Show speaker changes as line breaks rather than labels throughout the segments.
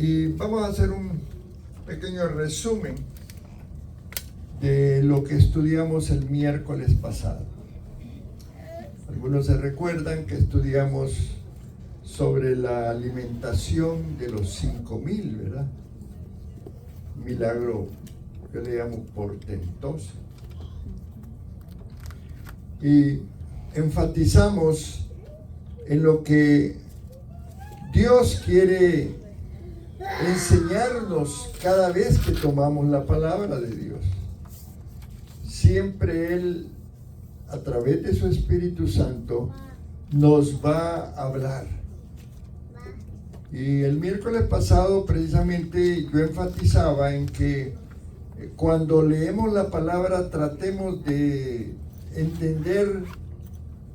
Y vamos a hacer un pequeño resumen de lo que estudiamos el miércoles pasado. Algunos se recuerdan que estudiamos sobre la alimentación de los 5,000, ¿verdad? Milagro que le llamo portentoso. Y enfatizamos en lo que Dios quiere enseñarnos cada vez que tomamos la palabra de Dios. Siempre Él, a través de su Espíritu Santo, nos va a hablar. Y el miércoles pasado precisamente yo enfatizaba en que cuando leemos la palabra tratemos de entender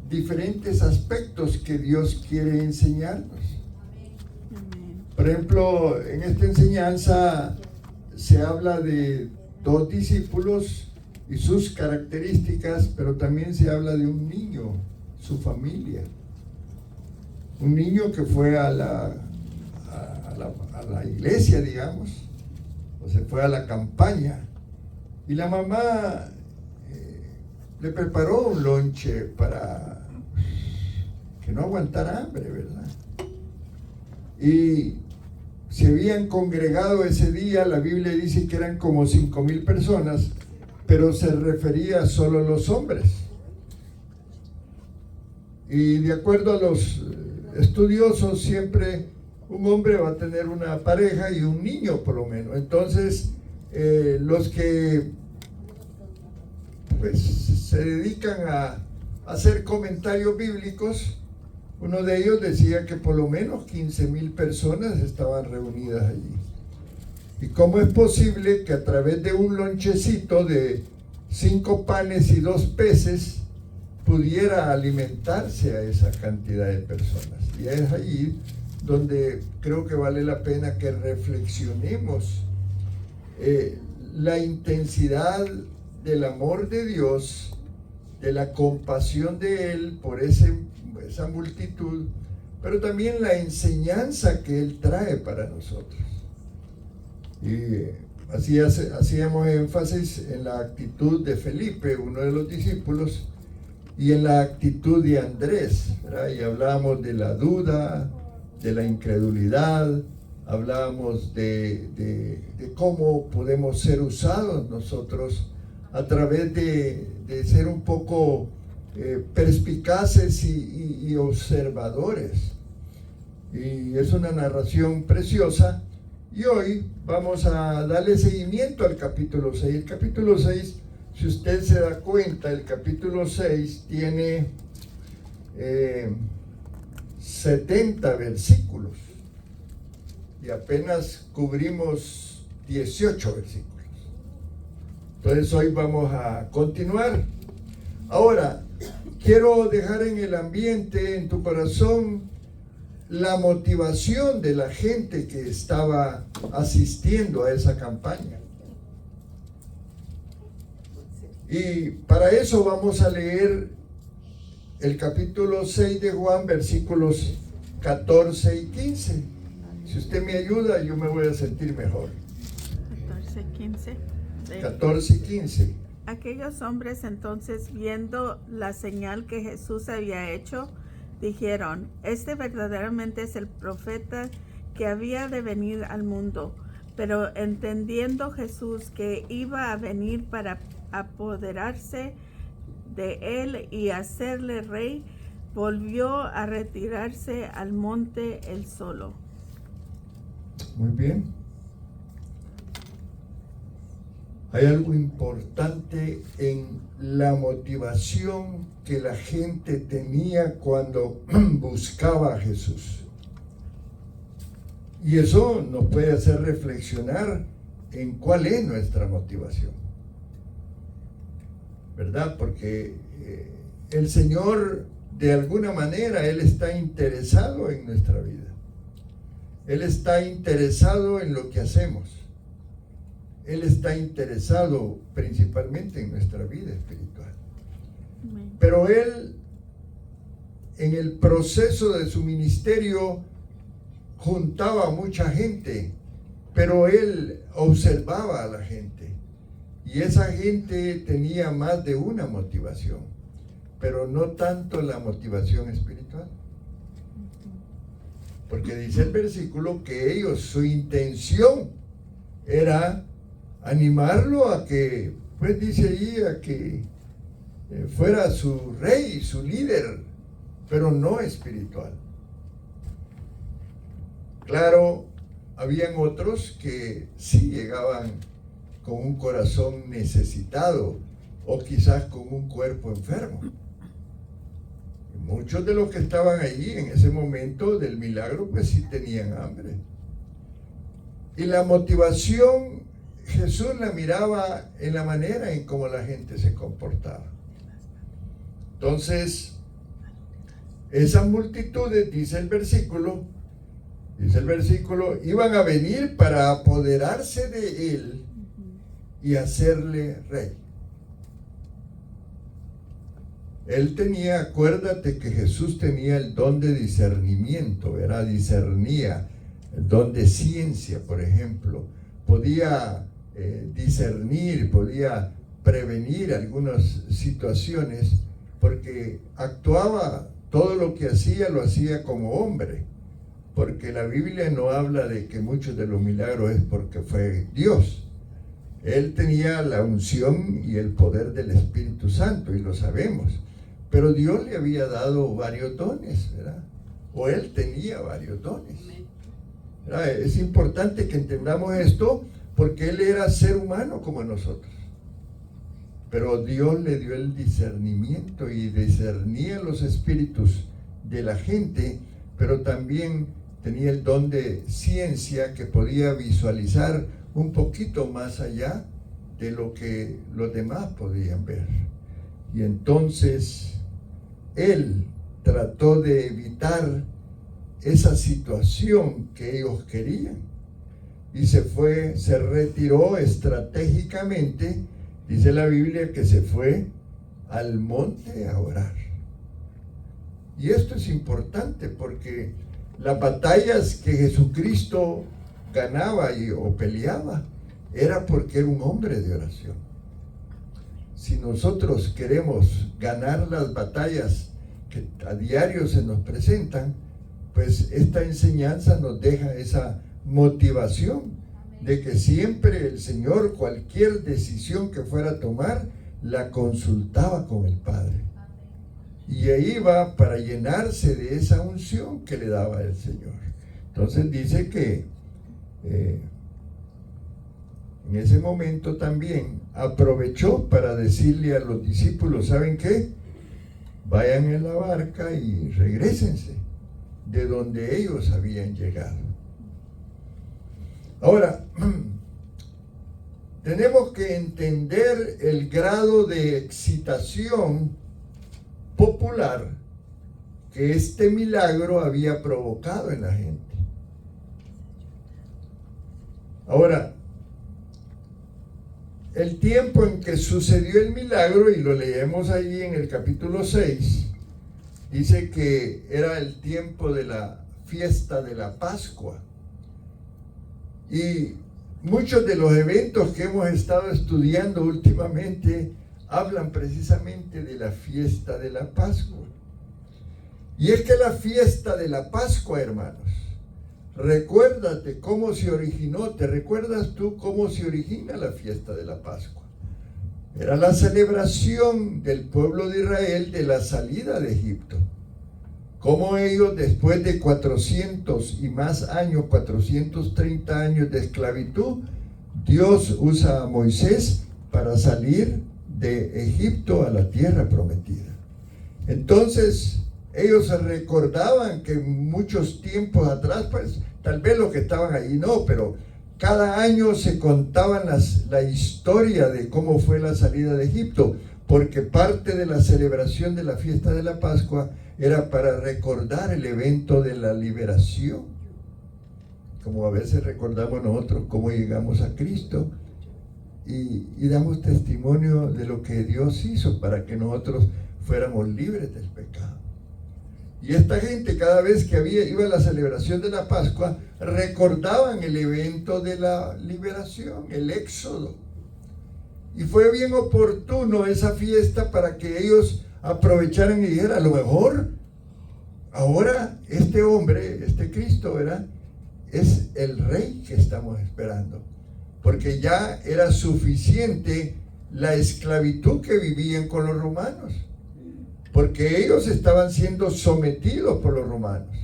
diferentes aspectos que Dios quiere enseñarnos. Por ejemplo, en esta enseñanza se habla de 2 discípulos y sus características, pero también se habla de un niño, su familia. Un niño que fue a la iglesia, digamos, o se fue a la campaña, y la mamá le preparó un lonche para que no aguantara hambre, ¿verdad? Y se habían congregado ese día, la Biblia dice que eran como 5,000 personas, pero se refería solo a los hombres. Y de acuerdo a los estudiosos, siempre un hombre va a tener una pareja y un niño por lo menos. Entonces, los que pues se dedican a hacer comentarios bíblicos, uno de ellos decía que por lo menos 15,000 personas estaban reunidas allí. ¿Y cómo es posible que a través de un lonchecito de 5 panes y 2 peces pudiera alimentarse a esa cantidad de personas? Y es allí donde creo que vale la pena que reflexionemos la intensidad del amor de Dios, de la compasión de Él por esa multitud, pero también la enseñanza que Él trae para nosotros. Y así hacíamos énfasis en la actitud de Felipe, uno de los discípulos, y en la actitud de Andrés, ¿verdad? Y hablábamos de la duda, de la incredulidad, hablábamos de cómo podemos ser usados nosotros a través de ser un poco perspicaces y observadores. Y es una narración preciosa. Y hoy vamos a darle seguimiento al capítulo 6. El capítulo 6, si usted se da cuenta, el capítulo 6 tiene 70 versículos y apenas cubrimos 18 versículos. Entonces hoy vamos a continuar. Ahora, quiero dejar en el ambiente, en tu corazón, la motivación de la gente que estaba asistiendo a esa campaña. Y para eso vamos a leer el capítulo 6 de Juan, versículos 14 y 15. Si usted me ayuda, yo me voy a sentir mejor. 14 y 15.
Aquellos hombres entonces, viendo la señal que Jesús había hecho, dijeron: este verdaderamente es el profeta que había de venir al mundo. Pero entendiendo Jesús que iba a venir para apoderarse de él y hacerle rey, volvió a retirarse al monte él solo.
Muy bien. Hay algo importante en la motivación que la gente tenía cuando buscaba a Jesús. Y eso nos puede hacer reflexionar en cuál es nuestra motivación, ¿verdad? Porque el Señor, de alguna manera, Él está interesado en nuestra vida. Él está interesado en lo que hacemos. Él está interesado principalmente en nuestra vida espiritual. Pero Él, en el proceso de su ministerio, juntaba a mucha gente, pero él observaba a la gente. Y esa gente tenía más de una motivación, pero no tanto la motivación espiritual. Porque dice el versículo que ellos, su intención era animarlo a que, pues dice allí, a que fuera su rey, su líder, pero no espiritual. Claro, habían otros que sí llegaban con un corazón necesitado o quizás con un cuerpo enfermo. Muchos de los que estaban allí en ese momento del milagro, pues sí tenían hambre. Y la motivación, Jesús la miraba en la manera en cómo la gente se comportaba. Entonces, esas multitudes, dice el versículo, iban a venir para apoderarse de él y hacerle rey. Él tenía, acuérdate que Jesús tenía el don de discernimiento, ¿verdad? Discernía, el don de ciencia, por ejemplo. Podía discernir, podía prevenir algunas situaciones, porque actuaba, todo lo que hacía, lo hacía como hombre. Porque la Biblia no habla de que muchos de los milagros es porque fue Dios. Él tenía la unción y el poder del Espíritu Santo, y lo sabemos. Pero Dios le había dado varios dones, ¿verdad? O él tenía varios dones, ¿verdad? Es importante que entendamos esto, porque él era ser humano como nosotros. Pero Dios le dio el discernimiento y discernía los espíritus de la gente, pero también tenía el don de ciencia, que podía visualizar un poquito más allá de lo que los demás podían ver. Y entonces él trató de evitar esa situación que ellos querían, y se retiró estratégicamente. Dice la Biblia que se fue al monte a orar. Y esto es importante, porque las batallas que Jesucristo ganaba o peleaba era porque era un hombre de oración. Si nosotros queremos ganar las batallas que a diario se nos presentan, pues esta enseñanza nos deja esa motivación de que siempre el Señor, cualquier decisión que fuera a tomar, la consultaba con el Padre. Y ahí va para llenarse de esa unción que le daba el Señor. Entonces dice que en ese momento también aprovechó para decirle a los discípulos: ¿saben qué? Vayan en la barca y regrésense de donde ellos habían llegado. Ahora, tenemos que entender el grado de excitación popular que este milagro había provocado en la gente. Ahora, el tiempo en que sucedió el milagro, y lo leemos allí en el capítulo 6, dice que era el tiempo de la fiesta de la Pascua. Y muchos de los eventos que hemos estado estudiando últimamente hablan precisamente de la fiesta de la Pascua. Y es que la fiesta de la Pascua, hermanos, recuérdate cómo se originó. ¿Te recuerdas tú cómo se origina la fiesta de la Pascua? Era la celebración del pueblo de Israel de la salida de Egipto. Cómo ellos, después de 400 y más años, 430 años de esclavitud, Dios usa a Moisés para salir de Egipto a la tierra prometida. Entonces, ellos se recordaban que muchos tiempos atrás, pues tal vez los que estaban ahí no, pero cada año se contaban la historia de cómo fue la salida de Egipto, porque parte de la celebración de la fiesta de la Pascua era para recordar el evento de la liberación. Como a veces recordamos nosotros cómo llegamos a Cristo y damos testimonio de lo que Dios hizo para que nosotros fuéramos libres del pecado. Y esta gente, cada vez que iba a la celebración de la Pascua, recordaban el evento de la liberación, el éxodo. Y fue bien oportuno esa fiesta para que ellos aprovecharan y dijeran, a lo mejor ahora este hombre, este Cristo, ¿verdad?, es el rey que estamos esperando. Porque ya era suficiente la esclavitud que vivían con los romanos. Porque ellos estaban siendo sometidos por los romanos.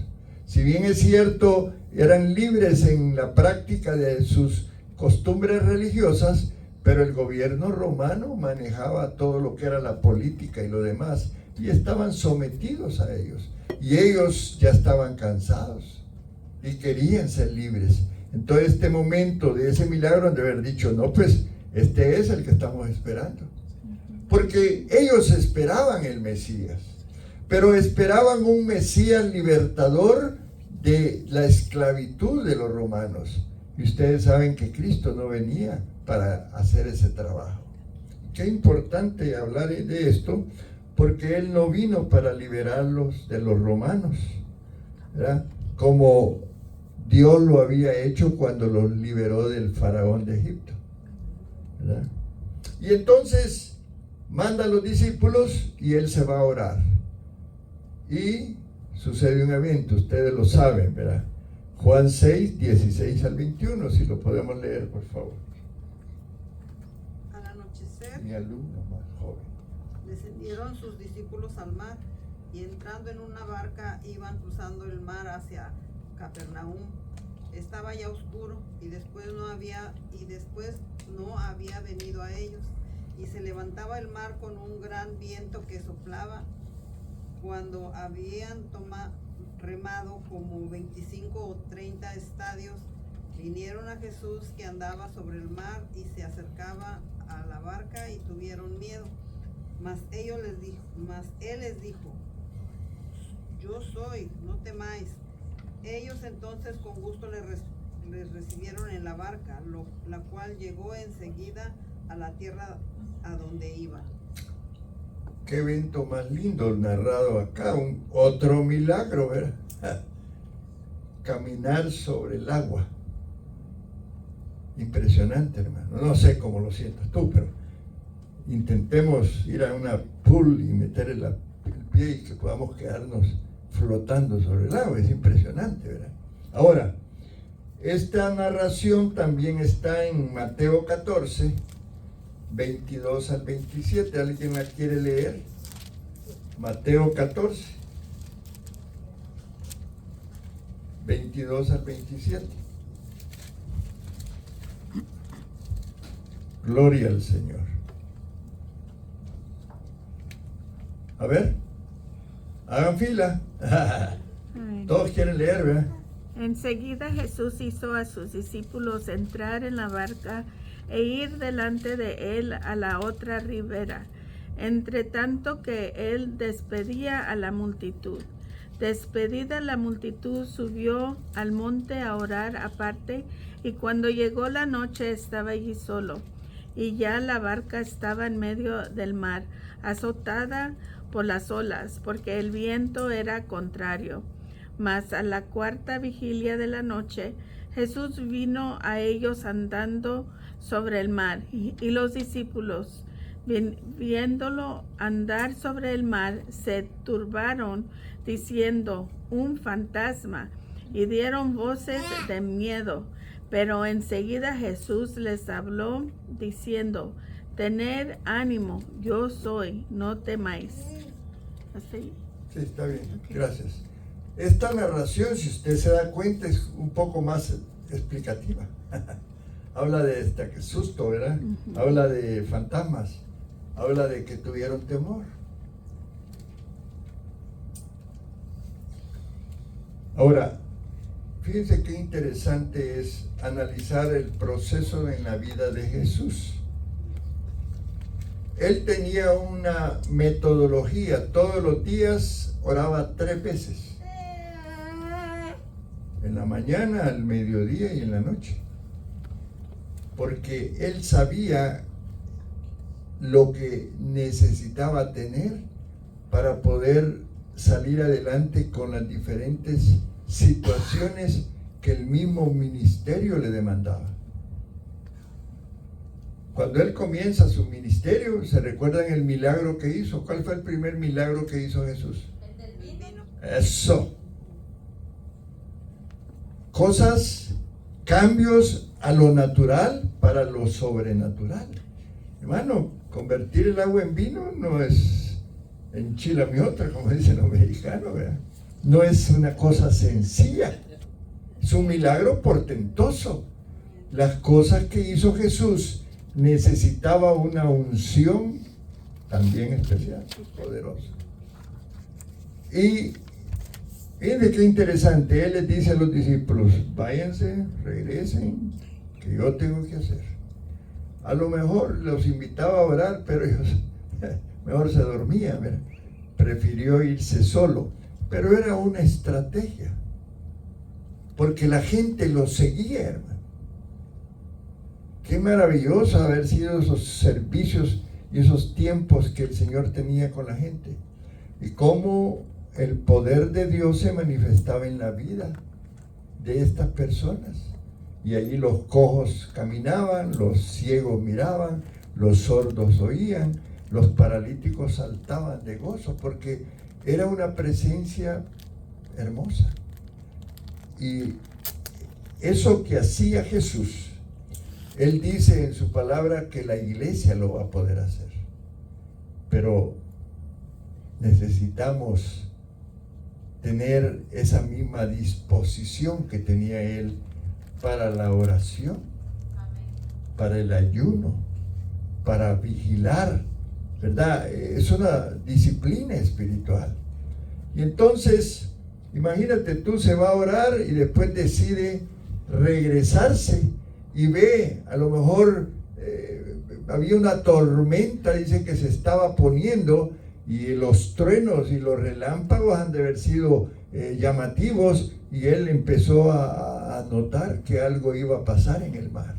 Si bien es cierto, eran libres en la práctica de sus costumbres religiosas, pero el gobierno romano manejaba todo lo que era la política y lo demás, y estaban sometidos a ellos. Y ellos ya estaban cansados y querían ser libres. Entonces, este momento de ese milagro han de haber dicho, no, pues este es el que estamos esperando. Porque ellos esperaban el Mesías, pero esperaban un Mesías libertador de la esclavitud de los romanos. Y ustedes saben que Cristo no venía para hacer ese trabajo. Qué importante hablar de esto, porque Él no vino para liberarlos de los romanos, ¿verdad?, como Dios lo había hecho cuando los liberó del faraón de Egipto, ¿verdad? Y entonces manda a los discípulos y Él se va a orar. Y sucede un evento, ustedes lo saben, ¿verdad? Juan 6, 16 al 21, si lo podemos leer, por favor.
Al anochecer,
Mi alumno más joven.
descendieron sus discípulos al mar y entrando en una barca iban cruzando el mar hacia Capernaum. Estaba ya oscuro y después no había venido a ellos. Y se levantaba el mar con un gran viento que soplaba. Cuando habían remado como 25 o 30 estadios, vinieron a Jesús que andaba sobre el mar y se acercaba a la barca y tuvieron miedo. Mas él les dijo, yo soy, no temáis. Ellos entonces con gusto les recibieron en la barca, la cual llegó enseguida a la tierra a donde iban.
Qué evento más lindo narrado acá, otro milagro, ¿verdad? Caminar sobre el agua. Impresionante, hermano. No sé cómo lo sientas tú, pero intentemos ir a una pool y meter el pie y que podamos quedarnos flotando sobre el agua. Es impresionante, ¿verdad? Ahora, esta narración también está en Mateo 14, 22 al 27. ¿Alguien la quiere leer? Mateo 14, 22 al 27. Gloria al Señor. A ver, hagan fila. Todos quieren leer, ¿verdad?
Enseguida Jesús hizo a sus discípulos entrar en la barca e ir delante de él a la otra ribera, entre tanto que él despedía a la multitud. Despedida la multitud, subió al monte a orar aparte, y cuando llegó la noche estaba allí solo. Y ya la barca estaba en medio del mar, azotada por las olas, porque el viento era contrario. Mas a la cuarta vigilia de la noche, Jesús vino a ellos andando sobre el mar, y los discípulos, viéndolo andar sobre el mar, se turbaron, diciendo, un fantasma, y dieron voces de miedo. Pero enseguida Jesús les habló, diciendo, tened ánimo, yo soy, no temáis. ¿Así?
Sí, está bien, gracias. Esta narración, si usted se da cuenta, es un poco más explicativa. Habla de que susto, ¿verdad? Habla de fantasmas, habla de que tuvieron temor. Ahora, fíjense qué interesante es analizar el proceso en la vida de Jesús. Él tenía una metodología, todos los días oraba 3 veces. En la mañana, al mediodía y en la noche. Porque él sabía lo que necesitaba tener para poder salir adelante con las diferentes situaciones que el mismo ministerio le demandaba. Cuando él comienza su ministerio, ¿se recuerdan el milagro que hizo? ¿Cuál fue el primer milagro que hizo Jesús?
El vino.
Eso. Cosas, cambios a lo natural para lo sobrenatural. Hermano, convertir el agua en vino no es enchilamiota, como dicen los mexicanos, ¿verdad? No es una cosa sencilla. Es un milagro portentoso. Las cosas que hizo Jesús necesitaba una unción también especial, poderosa. Y fíjense qué interesante, él les dice a los discípulos, váyanse, regresen, que yo tengo que hacer. A lo mejor los invitaba a orar, pero ellos mejor se dormían, ¿verdad? Prefirió irse solo, pero era una estrategia, porque la gente lo seguía, hermano. Qué maravilloso haber sido esos servicios y esos tiempos que el Señor tenía con la gente. Y cómo el poder de Dios se manifestaba en la vida de estas personas. Y allí los cojos caminaban, los ciegos miraban, los sordos oían, los paralíticos saltaban de gozo, porque era una presencia hermosa. Y eso que hacía Jesús, Él dice en su palabra que la iglesia lo va a poder hacer. Pero necesitamos tener esa misma disposición que tenía Él para la oración, para el ayuno, para vigilar, ¿verdad? Es una disciplina espiritual. Y entonces, imagínate tú, se va a orar y después decide regresarse y ve, a lo mejor había una tormenta, dice que se estaba poniendo, y los truenos y los relámpagos han de haber sido llamativos, y él empezó a notar que algo iba a pasar en el mar.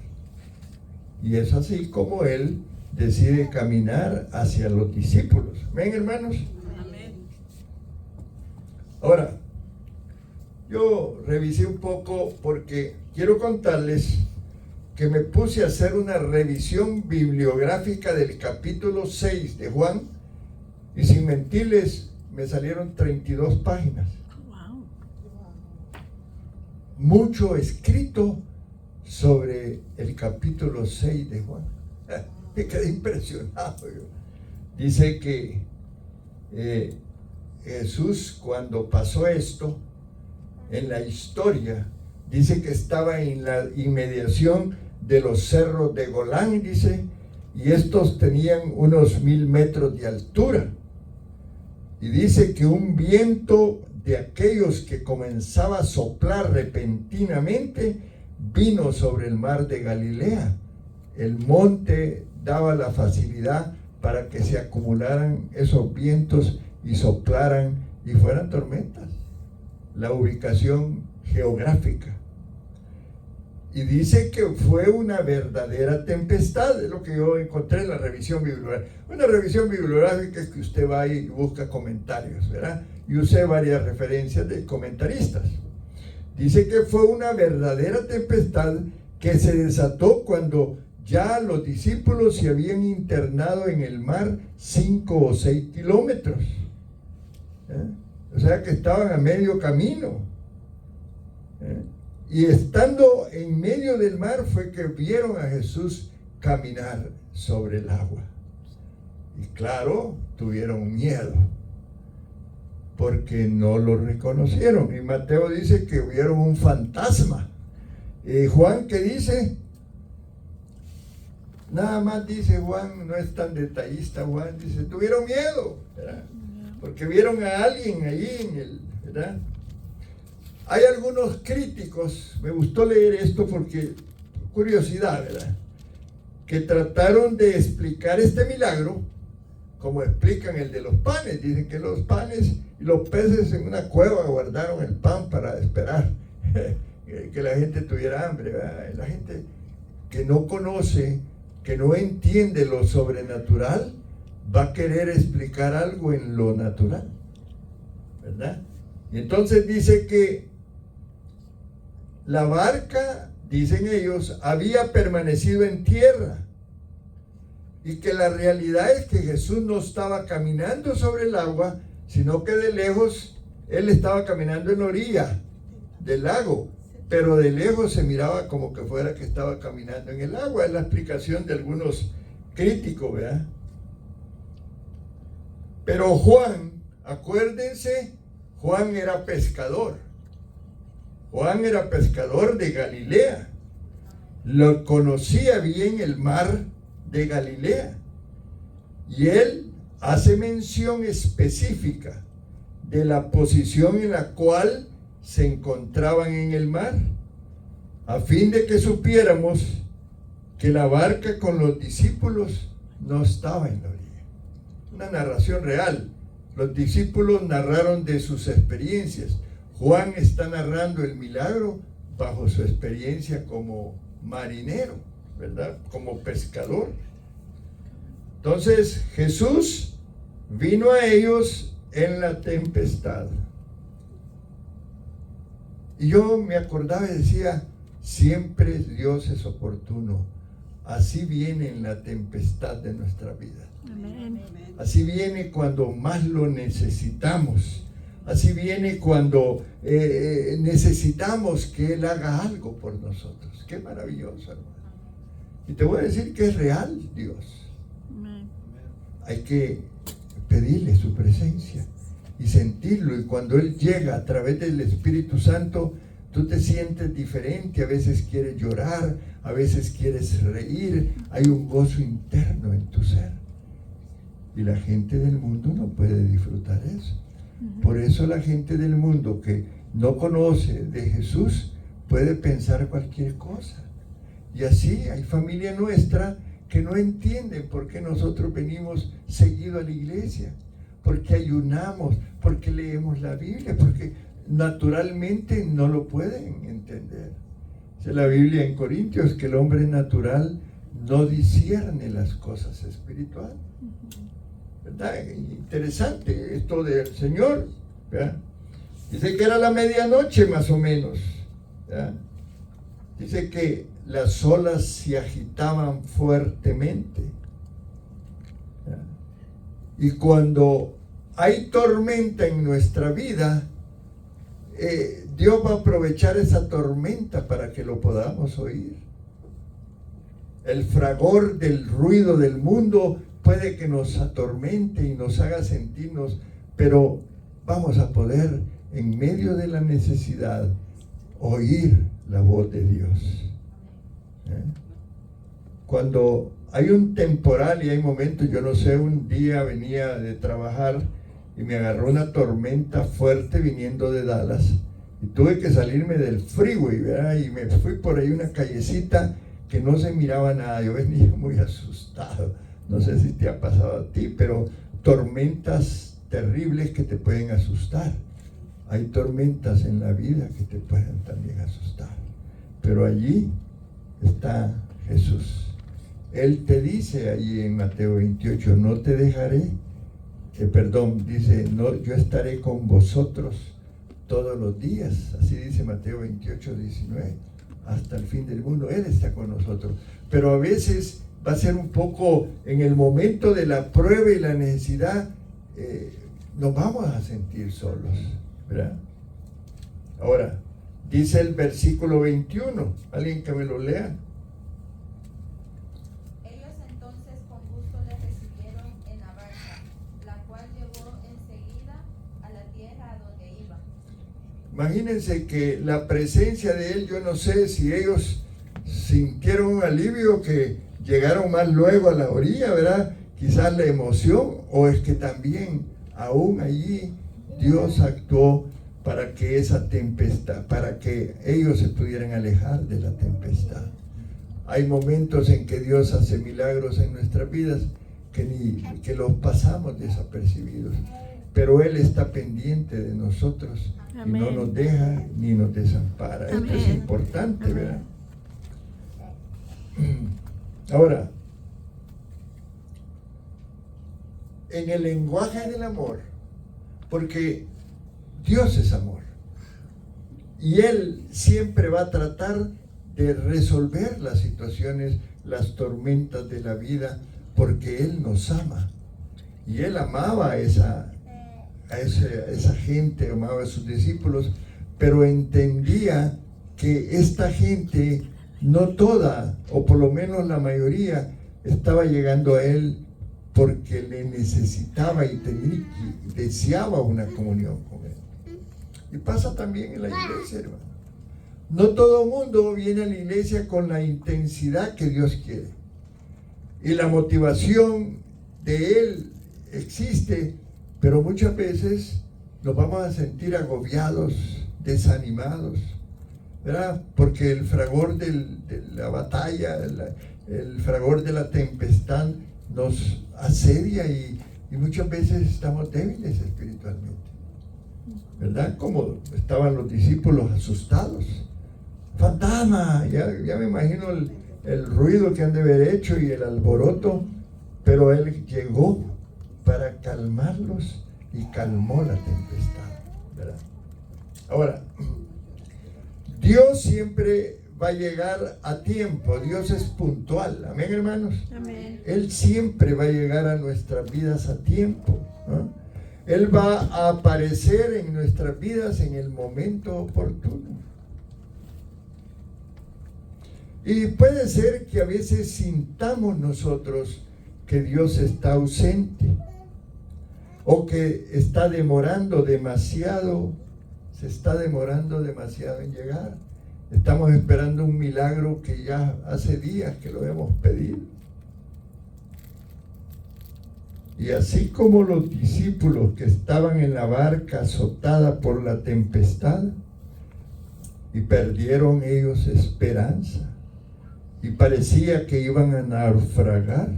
Y es así como él decide caminar hacia los discípulos. ¿Ven, hermanos?
Amén.
Ahora, yo revisé un poco porque quiero contarles que me puse a hacer una revisión bibliográfica del capítulo 6 de Juan, y sin mentirles, me salieron 32 páginas.
Wow.
Mucho escrito sobre el capítulo 6 de Juan. Me quedé impresionado yo. Dice que Jesús, cuando pasó esto, en la historia, dice que estaba en la inmediación de los cerros de Golán, dice, y estos tenían unos 1000 metros de altura. Y dice que un viento de aquellos que comenzaba a soplar repentinamente vino sobre el mar de Galilea. El monte daba la facilidad para que se acumularan esos vientos y soplaran y fueran tormentas. La ubicación geográfica. Y dice que fue una verdadera tempestad, es lo que yo encontré en la revisión bibliográfica. Una revisión bibliográfica es que usted va y busca comentarios, ¿verdad? Y usé varias referencias de comentaristas. Dice que fue una verdadera tempestad que se desató cuando ya los discípulos se habían internado en el mar 5 o 6 kilómetros. O sea que estaban a medio camino. Y estando en medio del mar fue que vieron a Jesús caminar sobre el agua. Y claro, tuvieron miedo, porque no lo reconocieron. Y Mateo dice que vieron un fantasma. Y Juan, ¿qué dice? Nada más dice Juan, no es tan detallista Juan, dice, tuvieron miedo, ¿verdad? Porque vieron a alguien allí en el, ¿verdad? Hay algunos críticos, me gustó leer esto porque, curiosidad, ¿verdad?, que trataron de explicar este milagro como explican el de los panes. Dicen que los panes y los peces en una cueva guardaron el pan para esperar que la gente tuviera hambre, ¿verdad? La gente que no conoce, que no entiende lo sobrenatural, va a querer explicar algo en lo natural. ¿verdad? Y entonces dice que la barca, dicen ellos, había permanecido en tierra. Y que la realidad es que Jesús no estaba caminando sobre el agua, sino que de lejos él estaba caminando en la orilla del lago, pero de lejos se miraba como que fuera que estaba caminando en el agua. Es la explicación de algunos críticos, ¿verdad? Pero Juan, acuérdense, Juan era pescador. Juan era pescador de Galilea. Lo conocía bien el mar de Galilea. Y él hace mención específica de la posición en la cual se encontraban en el mar, a fin de que supiéramos que la barca con los discípulos no estaba en la orilla. Una narración real. Los discípulos narraron de sus experiencias. Juan está narrando el milagro bajo su experiencia como marinero, ¿verdad? Como pescador. Entonces Jesús vino a ellos en la tempestad. Y yo me acordaba y decía, siempre Dios es oportuno. Así viene en la tempestad de nuestra vida.
Amén.
Así viene cuando más lo necesitamos. Así viene cuando necesitamos que Él haga algo por nosotros. Qué maravilloso, hermano. Y te voy a decir que es real Dios.
Amén.
Hay que pedirle su presencia y sentirlo. Y cuando Él llega a través del Espíritu Santo, tú te sientes diferente. A veces quieres llorar, a veces quieres reír. Hay un gozo interno en tu ser. Y la gente del mundo no puede disfrutar eso. Por eso la gente del mundo que no conoce de Jesús puede pensar cualquier cosa. Y así hay familia nuestra que no entienden por qué nosotros venimos seguido a la iglesia, porque ayunamos, porque leemos la Biblia, porque naturalmente no lo pueden entender. Dice la Biblia en Corintios que el hombre natural no discierne las cosas espirituales. ¿Verdad? Interesante esto del Señor, ¿verdad? Dice que era la medianoche más o menos, ¿verdad? Dice que las olas se agitaban fuertemente, ¿verdad? Y cuando hay tormenta en nuestra vida, Dios va a aprovechar esa tormenta para que lo podamos oír. El fragor del ruido del mundo puede que nos atormente y nos haga sentirnos, pero vamos a poder, en medio de la necesidad, oír la voz de Dios. Cuando hay un temporal y hay momentos, yo no sé, un día venía de trabajar y me agarró una tormenta fuerte viniendo de Dallas y tuve que salirme del freeway, ¿verdad? Y me fui por ahí una callecita que no se miraba nada. Yo venía muy asustado. No sé si te ha pasado a ti, pero tormentas terribles que te pueden asustar. Hay tormentas en la vida que te pueden también asustar. Pero allí está Jesús. Él te dice allí en Mateo 28, no te dejaré, dice, no, yo estaré con vosotros todos los días. Así dice Mateo 28, 19, hasta el fin del mundo. Él está con nosotros. Pero a veces va a ser un poco en el momento de la prueba y la necesidad, nos vamos a sentir solos, ¿verdad? Ahora, dice el versículo 21, alguien que me lo lea.
Ellos entonces con gusto le recibieron en la barca, la cual llevó enseguida a la tierra a donde iba.
Imagínense que la presencia de Él, yo no sé si ellos sintieron un alivio que llegaron más luego a la orilla, ¿verdad? Quizás la emoción, o es que también aún allí Dios actuó para que esa tempestad, para que ellos se pudieran alejar de la tempestad. Hay momentos en que Dios hace milagros en nuestras vidas que los pasamos desapercibidos, pero Él está pendiente de nosotros. Amén. Y no nos deja ni nos desampara. Amén. Esto es importante, amén, ¿verdad? Ahora, en el lenguaje del amor, porque Dios es amor. Y Él siempre va a tratar de resolver las situaciones, las tormentas de la vida, porque Él nos ama. Y Él amaba a esa gente, amaba a sus discípulos, pero entendía que esta gente, no toda, o por lo menos la mayoría, estaba llegando a Él porque le necesitaba y deseaba una comunión con Él. Y pasa también en la iglesia, hermano. No todo el mundo viene a la iglesia con la intensidad que Dios quiere. Y la motivación de Él existe, pero muchas veces nos vamos a sentir agobiados, desanimados, ¿verdad? Porque el fragor de la batalla, el fragor de la tempestad nos asedia y muchas veces estamos débiles espiritualmente, ¿verdad? Como estaban los discípulos asustados. ¡Fantasma! Ya me imagino el ruido que han de haber hecho y el alboroto, pero Él llegó para calmarlos y calmó la tempestad, ¿verdad? Ahora, Dios siempre va a llegar a tiempo. Dios es puntual. Amén, hermanos.
Amén.
Él siempre va a llegar a nuestras vidas a tiempo, ¿no? Él va a aparecer en nuestras vidas en el momento oportuno. Y puede ser que a veces sintamos nosotros que Dios está ausente o que está demorando demasiado, se está demorando demasiado en llegar. Estamos esperando un milagro que ya hace días que lo hemos pedido. Y así como los discípulos que estaban en la barca azotada por la tempestad y perdieron ellos esperanza y parecía que iban a naufragar,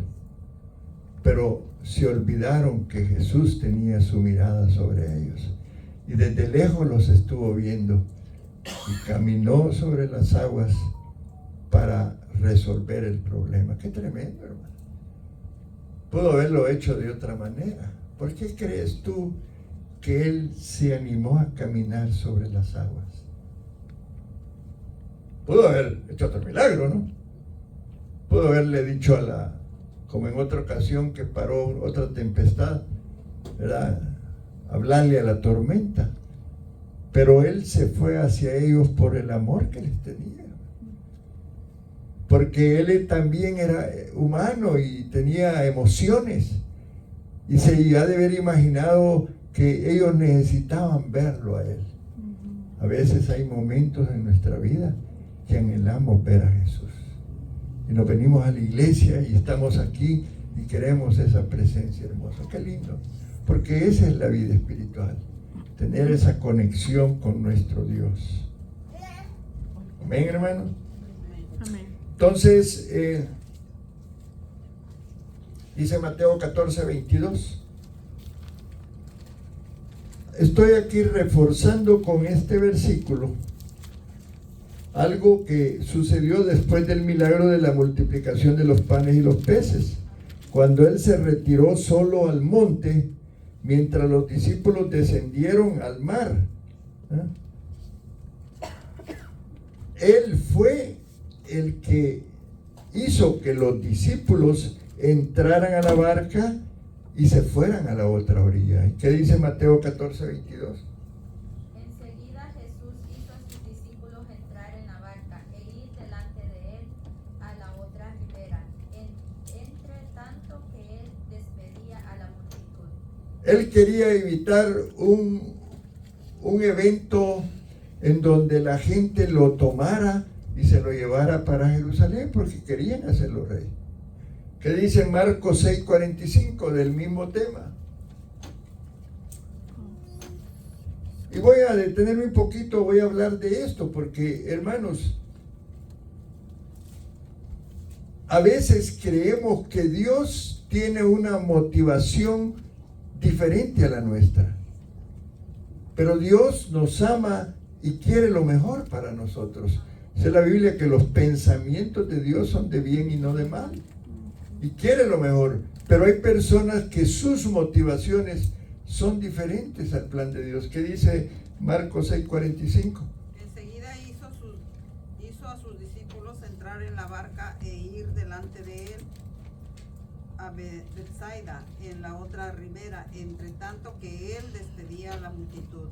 pero se olvidaron que Jesús tenía su mirada sobre ellos y desde lejos los estuvo viendo y caminó sobre las aguas para resolver el problema. Qué tremendo, hermano. Pudo haberlo hecho de otra manera. ¿Por qué crees tú que Él se animó a caminar sobre las aguas? Pudo haber hecho otro milagro, ¿no? Pudo haberle dicho como en otra ocasión que paró otra tempestad, ¿verdad? Hablarle a la tormenta. Pero Él se fue hacia ellos por el amor que les tenía. Porque Él también era humano y tenía emociones. Y se ha de haber imaginado que ellos necesitaban verlo a Él. A veces hay momentos en nuestra vida que anhelamos ver a Jesús. Y nos venimos a la iglesia y estamos aquí y queremos esa presencia hermosa. Qué lindo. Porque esa es la vida espiritual. Tener esa conexión con nuestro Dios. Amén, hermano.
Amén.
Entonces, dice Mateo 14:22. Estoy aquí reforzando con este versículo algo que sucedió después del milagro de la multiplicación de los panes y los peces, cuando Él se retiró solo al monte, mientras los discípulos descendieron al mar. Él fue el que hizo que los discípulos entraran a la barca y se fueran a la otra orilla. ¿Qué dice Mateo 14:22?
Enseguida Jesús hizo a sus discípulos entrar en la barca e ir delante de él a la otra ribera, entre tanto que él despedía a la multitud.
Él quería evitar un evento en donde la gente lo tomara y se lo llevara para Jerusalén, porque querían hacerlo rey. ¿Qué dice Marcos 6:45 del mismo tema? Y voy a detenerme un poquito, voy a hablar de esto, porque hermanos, a veces creemos que Dios tiene una motivación diferente a la nuestra. Pero Dios nos ama y quiere lo mejor para nosotros. Dice la Biblia que los pensamientos de Dios son de bien y no de mal. Y quiere lo mejor. Pero hay personas que sus motivaciones son diferentes al plan de Dios. ¿Qué dice Marcos 6:45?
Enseguida hizo a sus discípulos entrar en la barca e ir delante de él a Betsaida, en la otra ribera, entre tanto que él despedía a la multitud.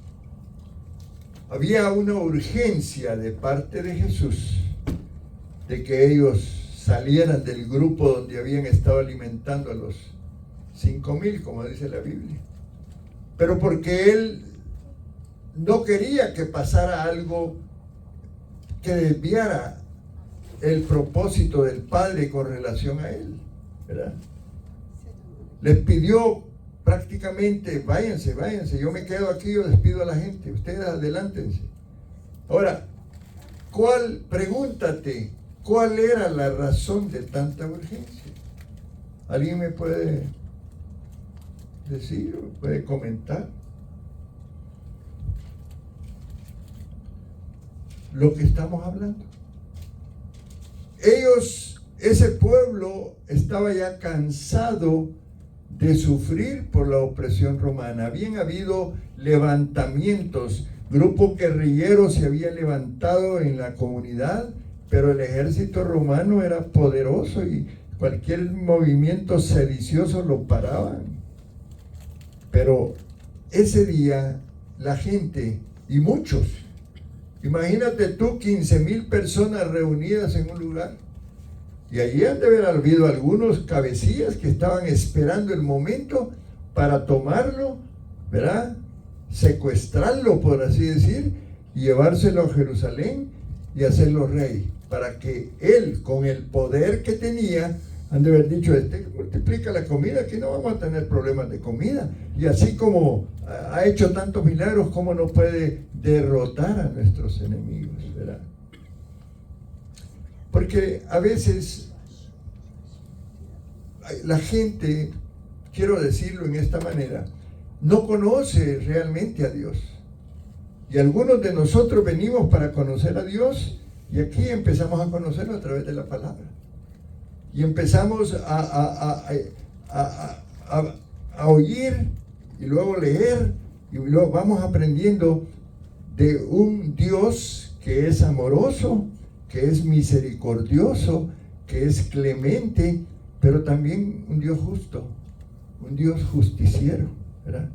Había una urgencia de parte de Jesús de que ellos salieran del grupo donde habían estado alimentando a los 5,000, como dice la Biblia. Pero porque él no quería que pasara algo que desviara el propósito del Padre con relación a él, ¿verdad? Les pidió prácticamente, váyanse, yo me quedo aquí, yo despido a la gente, ustedes adelántense. Ahora, pregúntate, ¿cuál era la razón de tanta urgencia? ¿Alguien me puede decir o puede comentar? Lo que estamos hablando. Ese pueblo estaba ya cansado de sufrir por la opresión romana. Habían habido levantamientos, grupos guerrilleros se habían levantado en la comunidad, pero el ejército romano era poderoso y cualquier movimiento sedicioso lo paraban. Pero ese día la gente, y muchos, imagínate tú 15,000 personas reunidas en un lugar, y allí han de haber habido algunos cabecillas que estaban esperando el momento para tomarlo, ¿verdad? Secuestrarlo, por así decir, y llevárselo a Jerusalén y hacerlo rey, para que él, con el poder que tenía, han de haber dicho, multiplica la comida, que no vamos a tener problemas de comida. Y así como ha hecho tantos milagros, ¿cómo no puede derrotar a nuestros enemigos, verdad? Porque a veces la gente, quiero decirlo en esta manera, no conoce realmente a Dios. Y algunos de nosotros venimos para conocer a Dios, y aquí empezamos a conocerlo a través de la palabra. Y empezamos a oír, y luego leer, y luego vamos aprendiendo de un Dios que es amoroso, que es misericordioso, que es clemente, pero también un Dios justo, un Dios justiciero, ¿verdad?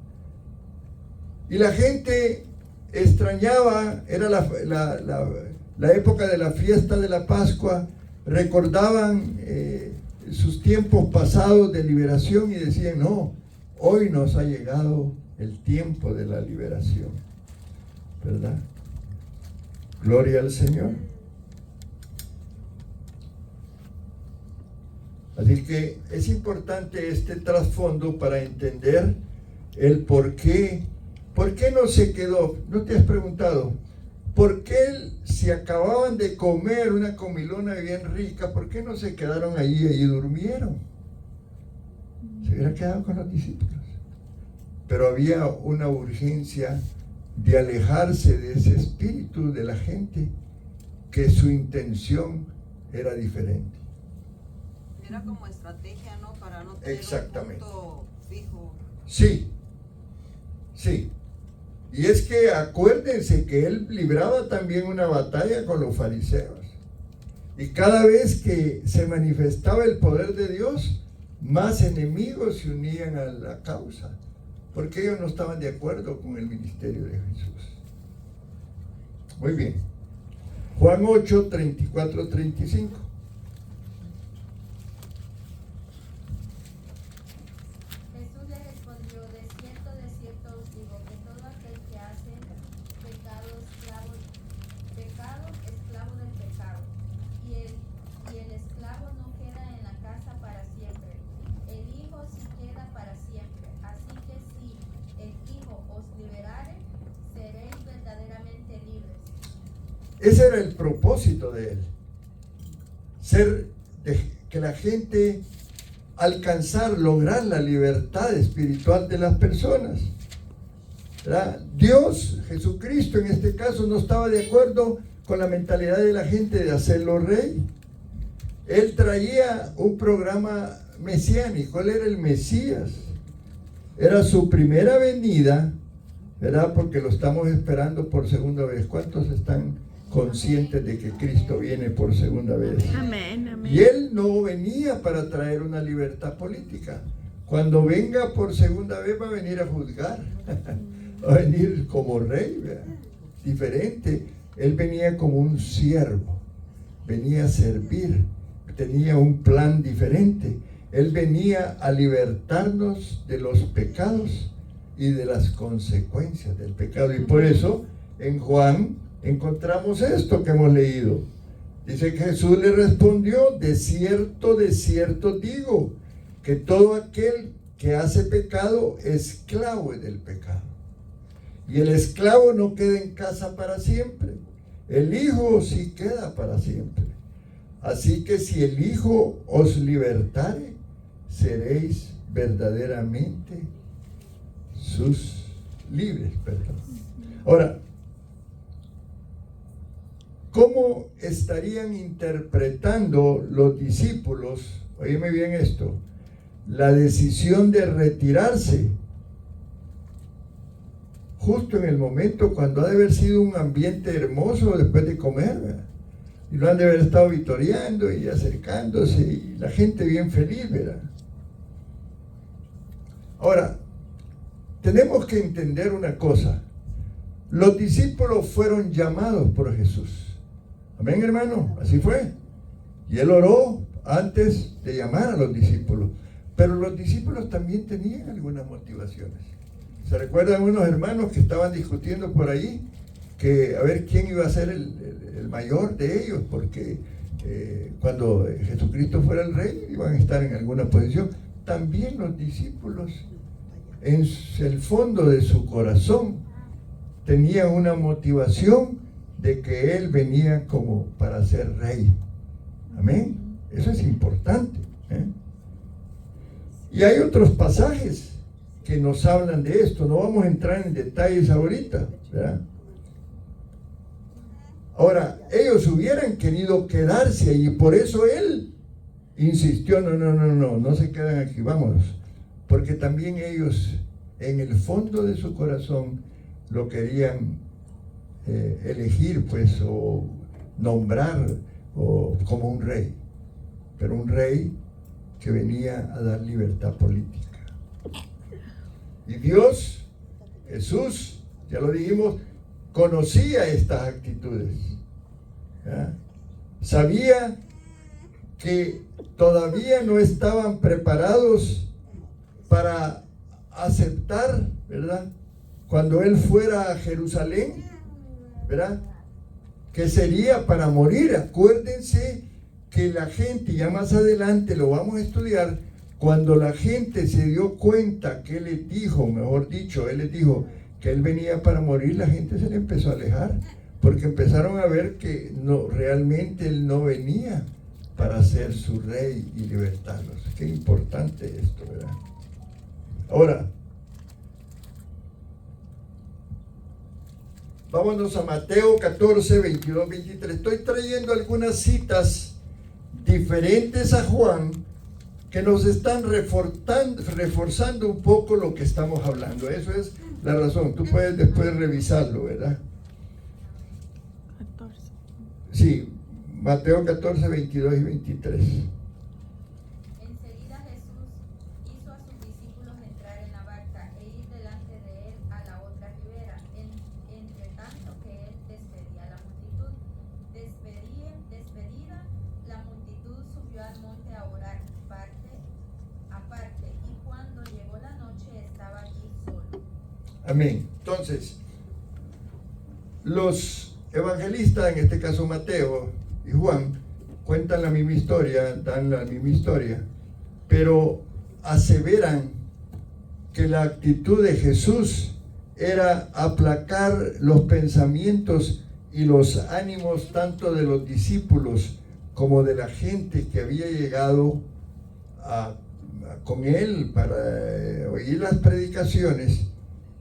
Y la gente extrañaba, era la época de la fiesta de la Pascua, recordaban sus tiempos pasados de liberación y decían, no, hoy nos ha llegado el tiempo de la liberación, ¿verdad? Gloria al Señor. Así que es importante este trasfondo para entender el por qué. ¿Por qué no se quedó? ¿No te has preguntado? ¿Por qué si acababan de comer una comilona bien rica, por qué no se quedaron allí y durmieron? Se hubieran quedado con los discípulos. Pero había una urgencia de alejarse de ese espíritu de la gente, que su intención era diferente.
Era como estrategia, ¿no? Para no tener
Exactamente.
un punto fijo.
Sí, sí. Y es que acuérdense que él libraba también una batalla con los fariseos. Y cada vez que se manifestaba el poder de Dios, más enemigos se unían a la causa, porque ellos no estaban de acuerdo con el ministerio de Jesús. Muy bien. Juan 8, 34, 35. Ese era el propósito de él, que la gente alcanzar, lograr la libertad espiritual de las personas, ¿verdad? Dios, Jesucristo en este caso, no estaba de acuerdo con la mentalidad de la gente de hacerlo rey. Él traía un programa mesiánico, él era el Mesías. Era su primera venida, ¿verdad? Porque lo estamos esperando por segunda vez. ¿Cuántos están conscientes de que Cristo viene por segunda vez?
Amén, amén.
Y Él no venía para traer una libertad política. Cuando venga por segunda vez va a venir a juzgar. Va a venir como rey, ¿verdad? Diferente. Él venía como un siervo. Venía a servir. Tenía un plan diferente. Él venía a libertarnos de los pecados y de las consecuencias del pecado. Y por eso en Juan encontramos esto que hemos leído. Dice que Jesús le respondió: de cierto digo, que todo aquel que hace pecado, esclavo es del pecado. Y el esclavo no queda en casa para siempre. El Hijo sí queda para siempre. Así que si el Hijo os libertare, seréis verdaderamente sus libres. Ahora, ¿cómo estarían interpretando los discípulos, óyeme bien esto, la decisión de retirarse justo en el momento cuando ha de haber sido un ambiente hermoso después de comer, ¿verdad? Y lo han de haber estado vitoreando y acercándose y la gente bien feliz, ¿verdad? Ahora, tenemos que entender una cosa. Los discípulos fueron llamados por Jesús. Amén, hermano, así fue. Y Él oró antes de llamar a los discípulos. Pero los discípulos también tenían algunas motivaciones. ¿Se recuerdan unos hermanos que estaban discutiendo por ahí? Que a ver quién iba a ser el mayor de ellos, porque cuando Jesucristo fuera el rey iban a estar en alguna posición. También los discípulos, en el fondo de su corazón, tenían una motivación de que Él venía como para ser rey. Amén. Eso es importante, ¿eh? Y hay otros pasajes que nos hablan de esto. No vamos a entrar en detalles ahorita, ¿verdad? Ahora, ellos hubieran querido quedarse allí, por eso Él insistió: no se quedan aquí, vámonos. Porque también ellos, en el fondo de su corazón, lo querían elegir, pues, o nombrar como un rey. Pero un rey que venía a dar libertad política. Y Dios, Jesús, ya lo dijimos, conocía estas actitudes, ¿ya? Sabía que todavía no estaban preparados para aceptar, ¿verdad? Cuando Él fuera a Jerusalén, ¿verdad? Que sería para morir. Acuérdense que la gente, ya más adelante lo vamos a estudiar, cuando la gente se dio cuenta que Él les dijo, mejor dicho, Él les dijo que Él venía para morir, la gente se le empezó a alejar, porque empezaron a ver que no, realmente Él no venía para ser su rey y libertarlos. Qué importante esto, ¿verdad? Ahora, vámonos a Mateo 14, 22, 23. Estoy trayendo algunas citas diferentes a Juan que nos están reforzando un poco lo que estamos hablando. Eso es la razón. Tú puedes después revisarlo, ¿verdad?
14.
Sí, Mateo 14, 22 y 23.
Enseguida Jesús hizo a sus discípulos entrar en la barca e ir delante de él a la otra ribera, entre tanto que él despedía a la multitud. Despedida, la multitud subió al monte a orar aparte, y cuando llegó la noche estaba allí solo.
Amén. Entonces, los evangelistas, en este caso Mateo y Juan, cuentan la misma historia, dan la misma historia, pero aseveran que la actitud de Jesús era aplacar los pensamientos y los ánimos tanto de los discípulos como de la gente que había llegado con Él para oír las predicaciones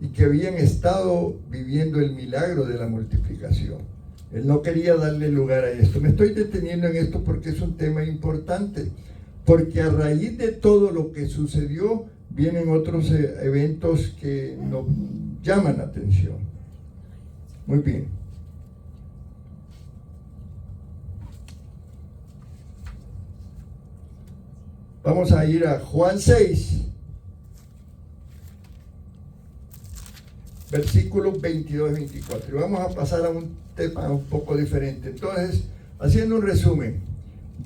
y que habían estado viviendo el milagro de la multiplicación. Él no quería darle lugar a esto. Me estoy deteniendo en esto porque es un tema importante, porque a raíz de todo lo que sucedió, vienen otros eventos que nos llaman la atención. Muy bien. Vamos a ir a Juan 6, versículos 22 y 24. Y vamos a pasar a un tema un poco diferente. Entonces, haciendo un resumen,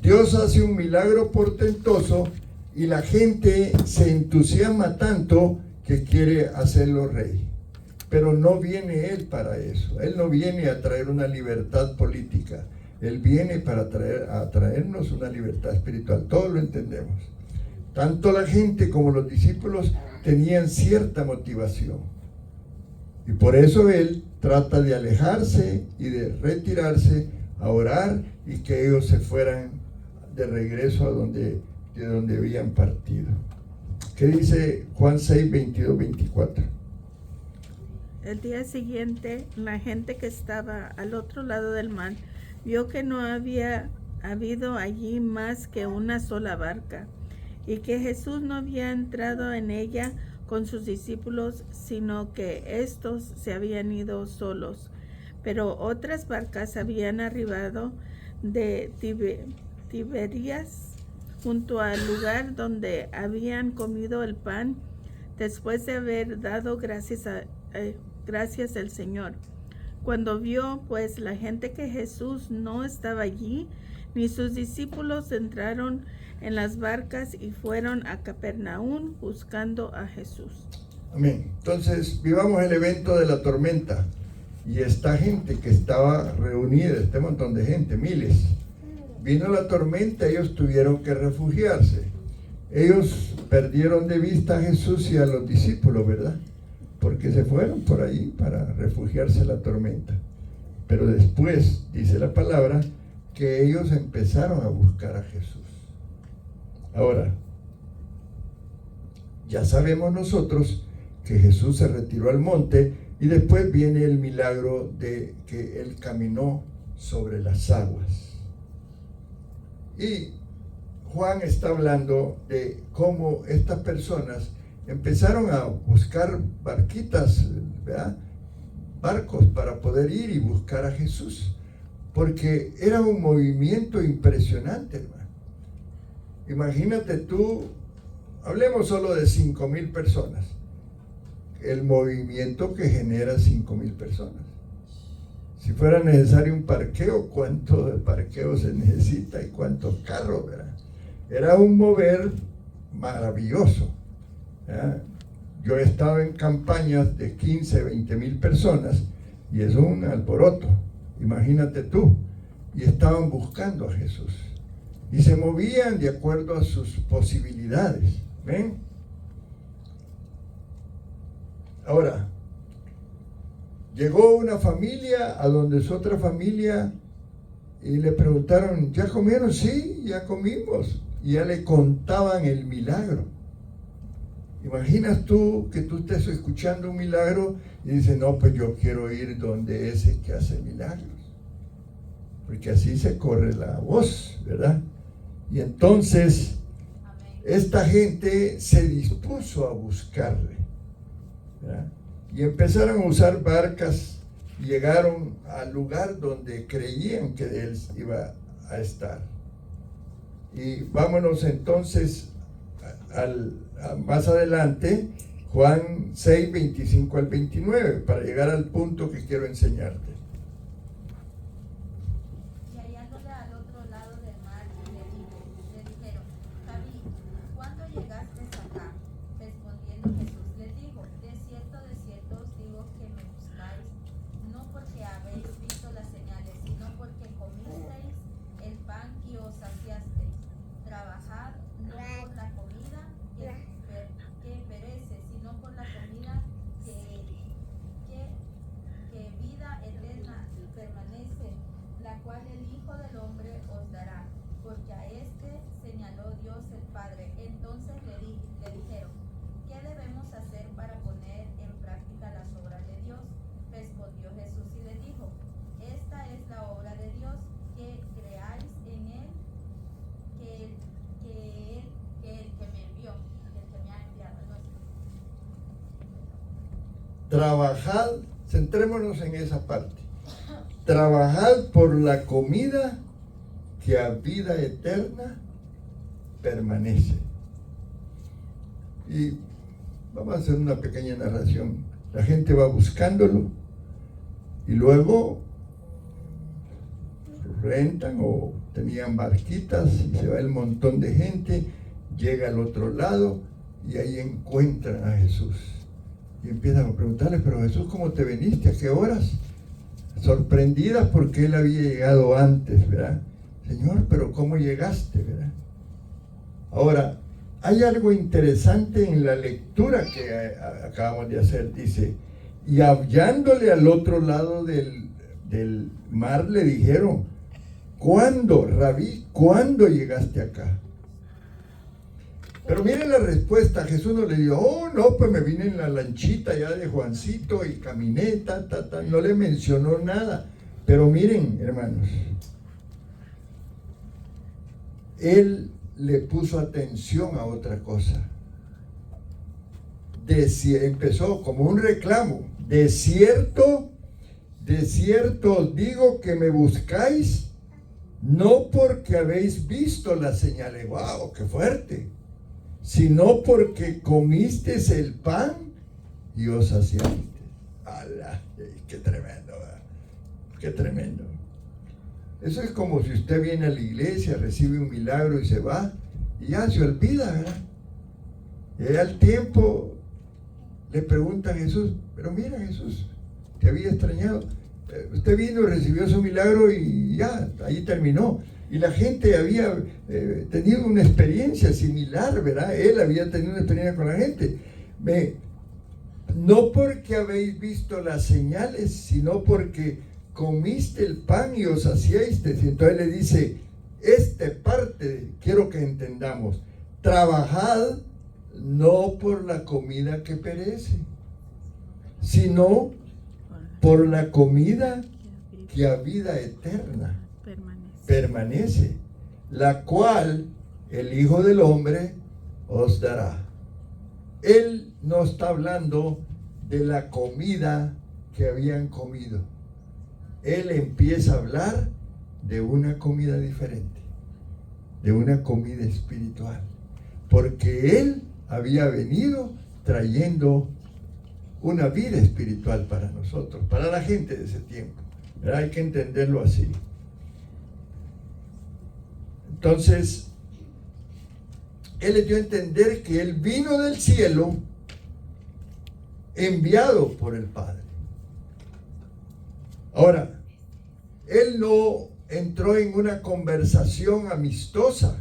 Dios hace un milagro portentoso y la gente se entusiasma tanto que quiere hacerlo rey. Pero no viene Él para eso. Él no viene a traer una libertad política. Él viene para traernos una libertad espiritual. Todos lo entendemos. Tanto la gente como los discípulos tenían cierta motivación. Y por eso Él trata de alejarse y de retirarse a orar y que ellos se fueran de regreso de donde habían partido. ¿Qué dice Juan 6, 22, 24?
El día siguiente, la gente que estaba al otro lado del mar vio que no había habido allí más que una sola barca, y que Jesús no había entrado en ella con sus discípulos, sino que éstos se habían ido solos. Pero otras barcas habían arribado de Tiberias junto al lugar donde habían comido el pan después de haber dado gracias al Señor. Cuando vio pues la gente que Jesús no estaba allí, ni sus discípulos, entraron en las barcas y fueron a Capernaum buscando a Jesús.
Amén. Entonces, vivamos el evento de la tormenta. Y esta gente que estaba reunida, este montón de gente, miles, vino la tormenta, ellos tuvieron que refugiarse. Ellos perdieron de vista a Jesús y a los discípulos, ¿verdad? Porque se fueron por ahí para refugiarse en la tormenta. Pero después, dice la palabra, que ellos empezaron a buscar a Jesús. Ahora, ya sabemos nosotros que Jesús se retiró al monte y después viene el milagro de que Él caminó sobre las aguas. Y Juan está hablando de cómo estas personas empezaron a buscar barquitas, ¿verdad? Barcos para poder ir y buscar a Jesús, porque era un movimiento impresionante, hermano. Imagínate tú, hablemos solo de 5,000 personas, el movimiento que genera 5,000 personas. Si fuera necesario un parqueo, ¿cuántos parqueos se necesita y cuántos carros, verdad? Era un mover maravilloso, ¿verdad? Yo he estado en campañas de 15, 20,000 personas y es un alboroto, imagínate tú. Y estaban buscando a Jesús y se movían de acuerdo a sus posibilidades. ¿Ven? Ahora, llegó una familia a donde es otra familia y le preguntaron, ¿ya comieron? Sí, ya comimos. Y ya le contaban el milagro. ¿Imaginas tú que tú estés escuchando un milagro y dices, no, pues yo quiero ir donde ese que hace milagros? Porque así se corre la voz, ¿verdad? Y entonces, esta gente se dispuso a buscarle, ¿verdad? Y empezaron a usar barcas y llegaron al lugar donde creían que Él iba a estar. Y vámonos entonces más adelante, Juan 6, 25 al 29, para llegar al punto que quiero enseñarte.
Y hallándole al otro lado del mar, le dijeron, Rabí, ¿cuándo llegaste acá? Respondiendo Jesús les dijo, de cierto os digo que me buscáis, no porque habéis visto las señales, sino porque comisteis el pan y os saciasteis. Trabajad no por la comida que perece, sino por la comida que vida eterna permanece, la cual el Hijo del Hombre os dará, porque a este señaló Dios el Padre. Entonces le dijeron, ¿qué debemos hacer para poner en práctica las obras de Dios? Respondió Jesús y les dijo, esta es la obra de Dios, que creáis en Él, que el que me envió, el que me ha enviado, no
trabajad, centrémonos en esa parte, trabajad por la comida que a vida eterna permanece. Y vamos a hacer una pequeña narración. La gente va buscándolo y luego rentan o tenían barquitas y se va el montón de gente, llega al otro lado y ahí encuentran a Jesús y empiezan a preguntarle: pero Jesús, ¿cómo te viniste? ¿A qué horas? Sorprendidas porque él había llegado antes, ¿verdad? Señor, pero ¿cómo llegaste, verdad? Ahora, hay algo interesante en la lectura que acabamos de hacer. Dice: y hallándole al otro lado del mar, le dijeron: ¿cuándo, Rabí? ¿Cuándo llegaste acá? Pero miren la respuesta. Jesús no le dijo: oh, no, pues me vine en la lanchita ya de Juancito y caminé, no le mencionó nada. Pero miren, hermanos, él le puso atención a otra cosa. Empezó como un reclamo: de cierto os digo que me buscáis, no porque habéis visto las señales, wow, qué fuerte, sino porque comisteis el pan y os saciasteis. ¡Hala! ¡Qué tremendo! ¿Verdad? ¡Qué tremendo! Eso es como si usted viene a la iglesia, recibe un milagro y se va, y ya se olvida, ¿verdad? Y al tiempo le pregunta a Jesús: pero mira, Jesús, te había extrañado. Usted vino, recibió su milagro y ya, ahí terminó. Y la gente había tenido una experiencia similar, ¿verdad? Él había tenido una experiencia con la gente. No porque habéis visto las señales, sino porque comiste el pan y os saciasteis. Y entonces le dice: esta parte quiero que entendamos: trabajad no por la comida que perece, sino por la comida que a vida eterna permanece, la cual el Hijo del Hombre os dará. Él no está hablando de la comida que habían comido. Él empieza a hablar de una comida diferente, de una comida espiritual, porque Él había venido trayendo una vida espiritual para nosotros, para la gente de ese tiempo. Pero hay que entenderlo así. Entonces, Él le dio a entender que Él vino del cielo enviado por el Padre. Ahora, Él no entró en una conversación amistosa,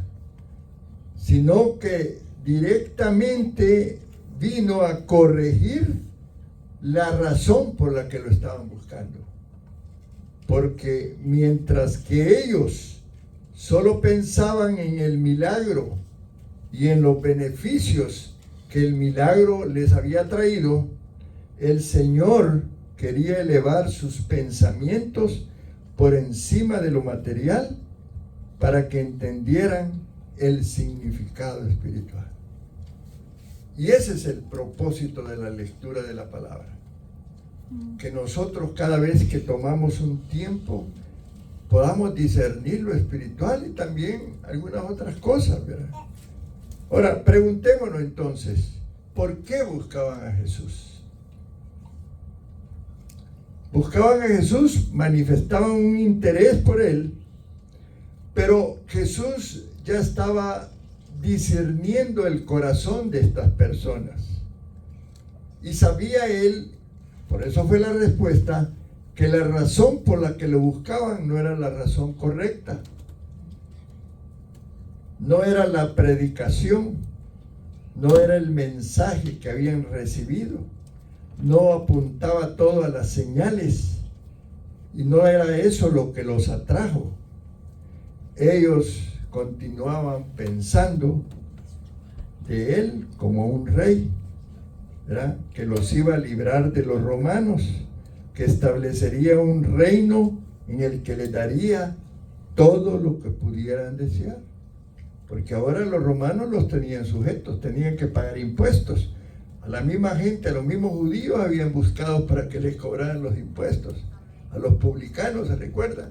sino que directamente vino a corregir la razón por la que lo estaban buscando. Porque mientras que ellos solo pensaban en el milagro y en los beneficios que el milagro les había traído, el Señor quería elevar sus pensamientos por encima de lo material para que entendieran el significado espiritual. Y ese es el propósito de la lectura de la palabra. Que nosotros, cada vez que tomamos un tiempo, podamos discernir lo espiritual y también algunas otras cosas, ¿verdad? Ahora, preguntémonos entonces: ¿por qué buscaban a Jesús? Buscaban a Jesús, manifestaban un interés por Él, pero Jesús ya estaba discerniendo el corazón de estas personas. Y sabía Él, por eso fue la respuesta, que la razón por la que lo buscaban no era la razón correcta. No era la predicación, no era el mensaje que habían recibido, no apuntaba todo a las señales, y no era eso lo que los atrajo. Ellos continuaban pensando de Él como un rey, ¿verdad?, que los iba a librar de los romanos, que establecería un reino en el que les daría todo lo que pudieran desear. Porque ahora los romanos los tenían sujetos, tenían que pagar impuestos, A la misma gente, a los mismos judíos habían buscado para que les cobraran los impuestos. A los publicanos, ¿se recuerdan?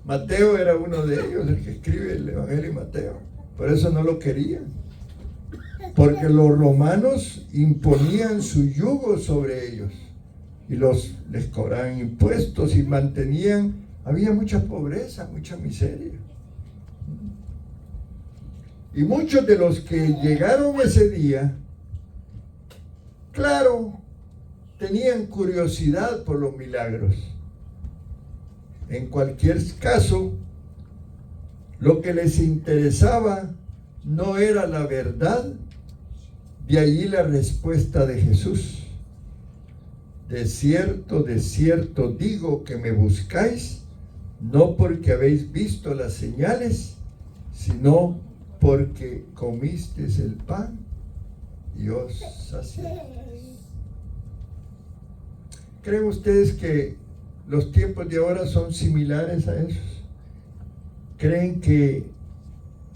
Mateo era uno de ellos, el que escribe el Evangelio de Mateo. Por eso no lo querían. Porque los romanos imponían su yugo sobre ellos. Y les cobraban impuestos y mantenían. Había mucha pobreza, mucha miseria. Y muchos de los que llegaron ese día, claro, tenían curiosidad por los milagros. En cualquier caso, lo que les interesaba no era la verdad, de allí la respuesta de Jesús. De cierto digo que me buscáis, no porque habéis visto las señales, sino porque comisteis el pan y os saciasteis. ¿Creen ustedes que los tiempos de ahora son similares a esos? ¿Creen que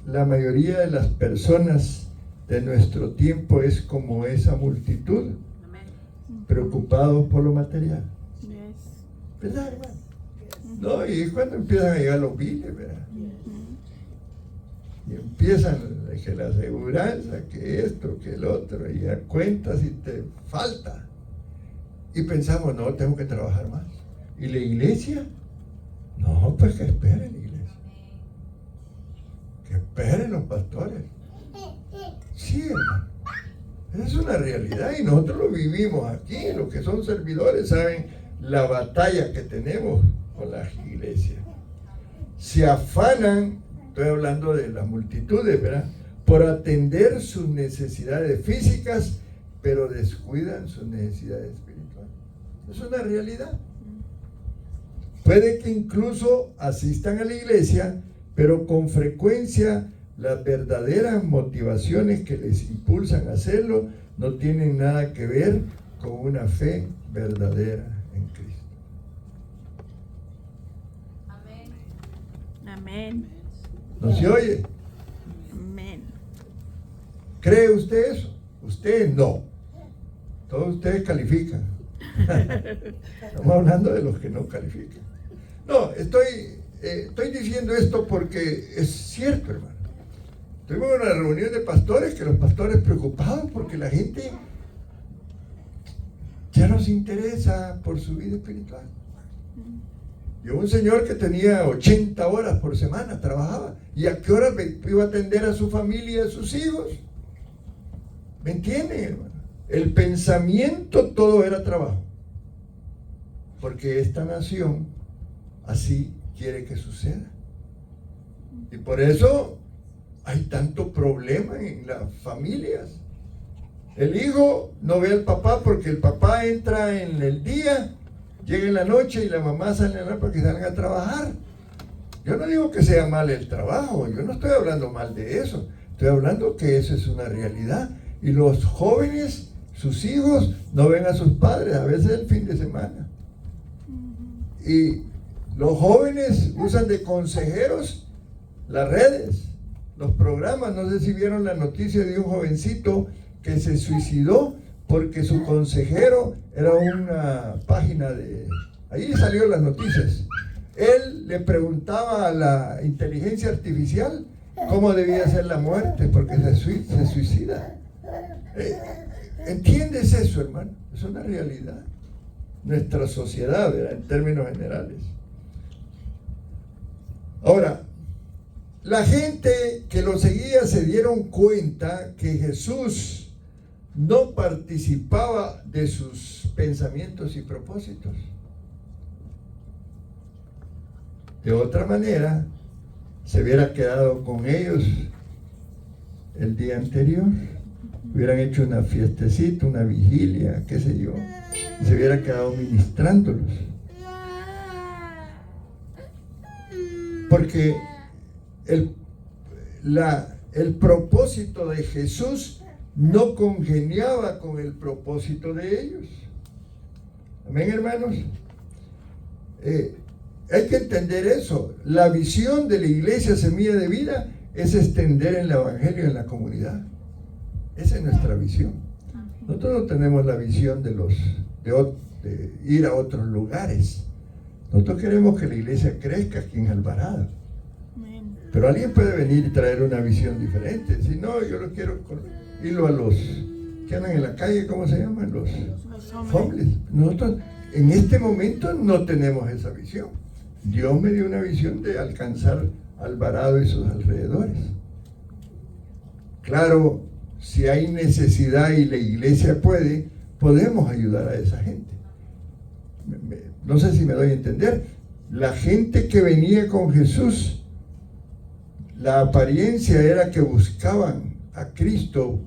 la mayoría de las personas de nuestro tiempo es como esa multitud? Preocupados por lo material. ¿Verdad, hermano? No, y es cuando empiezan a llegar los biles, ¿verdad? Y empiezan que la aseguranza, que esto, que el otro, y a cuentas y te falta. Y pensamos, no, tengo que trabajar más. ¿Y la iglesia? No, pues que esperen, iglesia. Que esperen los pastores. Sí, hermano. Es una realidad y nosotros lo vivimos aquí. Los que son servidores saben la batalla que tenemos con las iglesias. Se afanan, estoy hablando de las multitudes, ¿verdad?, por atender sus necesidades físicas, pero descuidan sus necesidades espirituales. Es una realidad. Puede que incluso asistan a la iglesia, pero con frecuencia las verdaderas motivaciones que les impulsan a hacerlo no tienen nada que ver con una fe verdadera en Cristo.
Amén.
Amén.
¿No se oye?
Amén.
¿Cree usted eso? Usted no. Todos ustedes califican. Estamos hablando de los que no califican. No, estoy diciendo esto porque es cierto, hermano. Tuvimos una reunión de pastores, que los pastores preocupados porque la gente ya no se interesa por su vida espiritual. Y un señor que tenía 80 horas por semana, trabajaba. ¿Y a qué hora iba a atender a su familia y a sus hijos? ¿Me entienden, hermano? El pensamiento todo era trabajo. Porque esta nación así quiere que suceda. Y por eso hay tanto problema en las familias. El hijo no ve al papá porque el papá entra en el día, llega en la noche y la mamá sale en la noche para que salgan a trabajar. Yo no digo que sea mal el trabajo, yo no estoy hablando mal de eso. Estoy hablando que eso es una realidad. Y los jóvenes, sus hijos, no ven a sus padres, a veces el fin de semana. Y los jóvenes usan de consejeros las redes, los programas. No sé si vieron la noticia de un jovencito que se suicidó porque su consejero era una página de... Ahí salieron las noticias. Él le preguntaba a la inteligencia artificial cómo debía ser la muerte porque se suicida. ¿Entiendes eso, hermano? Es una realidad. Nuestra sociedad, ¿verdad?, en términos generales. Ahora, la gente que lo seguía se dieron cuenta que Jesús no participaba de sus pensamientos y propósitos. De otra manera, se hubiera quedado con ellos el día anterior, hubieran hecho una fiestecita, una vigilia, qué sé yo, y se hubiera quedado ministrándolos. Porque el propósito de Jesús no congeniaba con el propósito de ellos. Amén, hermanos. Hay que entender eso. La visión de la iglesia Semilla de Vida es extender el evangelio en la comunidad. Esa es nuestra visión. Nosotros no tenemos la visión de ir a otros lugares. Nosotros queremos que la iglesia crezca aquí en Alvarado. Pero alguien puede venir y traer una visión diferente. Si no, yo lo quiero irlo a los que andan en la calle, ¿cómo se llaman? Los homeless. Nosotros en este momento no tenemos esa visión. Dios me dio una visión de alcanzar Alvarado y sus alrededores. Claro, si hay necesidad y la iglesia puede, podemos ayudar a esa gente. No sé si me doy a entender. La gente que venía con Jesús, la apariencia era que buscaban a Cristo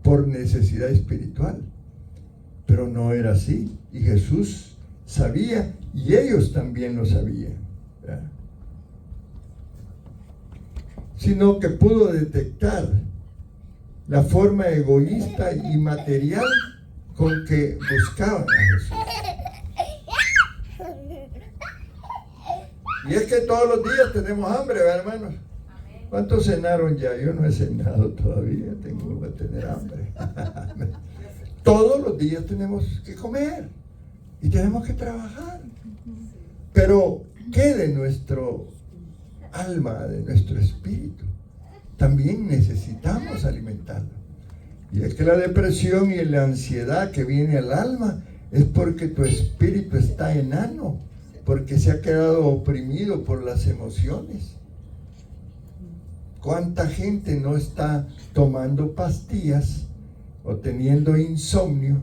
por necesidad espiritual, pero no era así. Y Jesús sabía y ellos también lo sabían, ¿verdad? Sino que pudo detectar la forma egoísta y material con que buscaban a Jesús. Y es que todos los días tenemos hambre, ¿verdad, hermanos? ¿Cuántos cenaron ya? Yo no he cenado todavía, tengo que tener hambre. Todos los días tenemos que comer y tenemos que trabajar. Pero ¿qué de nuestro alma, de nuestro espíritu? También necesitamos alimentarlo. Y es que la depresión y la ansiedad que viene al alma es porque tu espíritu está enano, porque se ha quedado oprimido por las emociones. ¿Cuánta gente no está tomando pastillas o teniendo insomnio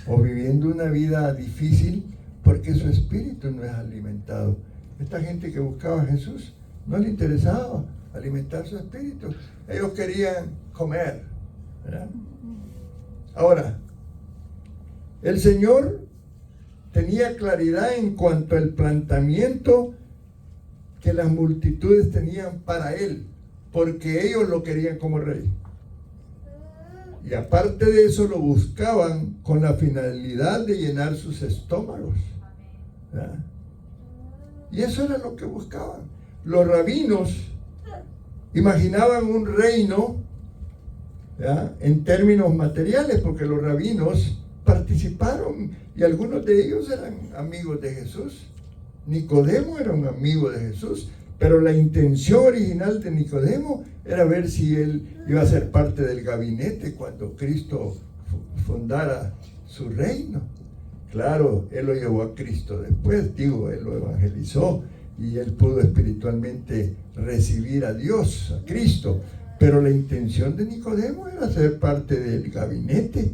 o viviendo una vida difícil porque su espíritu no es alimentado? Esta gente que buscaba a Jesús no le interesaba alimentar su espíritu. Ellos querían comer, ¿verdad? Ahora, el Señor tenía claridad en cuanto al planteamiento que las multitudes tenían para Él, porque ellos lo querían como rey. Y aparte de eso lo buscaban con la finalidad de llenar sus estómagos, ¿verdad? Y eso era lo que buscaban. Los rabinos imaginaban un reino, ¿verdad?, en términos materiales, porque los rabinos participaron y algunos de ellos eran amigos de Jesús. Nicodemo era un amigo de Jesús, pero la intención original de Nicodemo era ver si él iba a ser parte del gabinete cuando Cristo fundara su reino. Claro, él lo llevó a Cristo después, él lo evangelizó y él pudo espiritualmente recibir a Dios, a Cristo. Pero la intención de Nicodemo era ser parte del gabinete,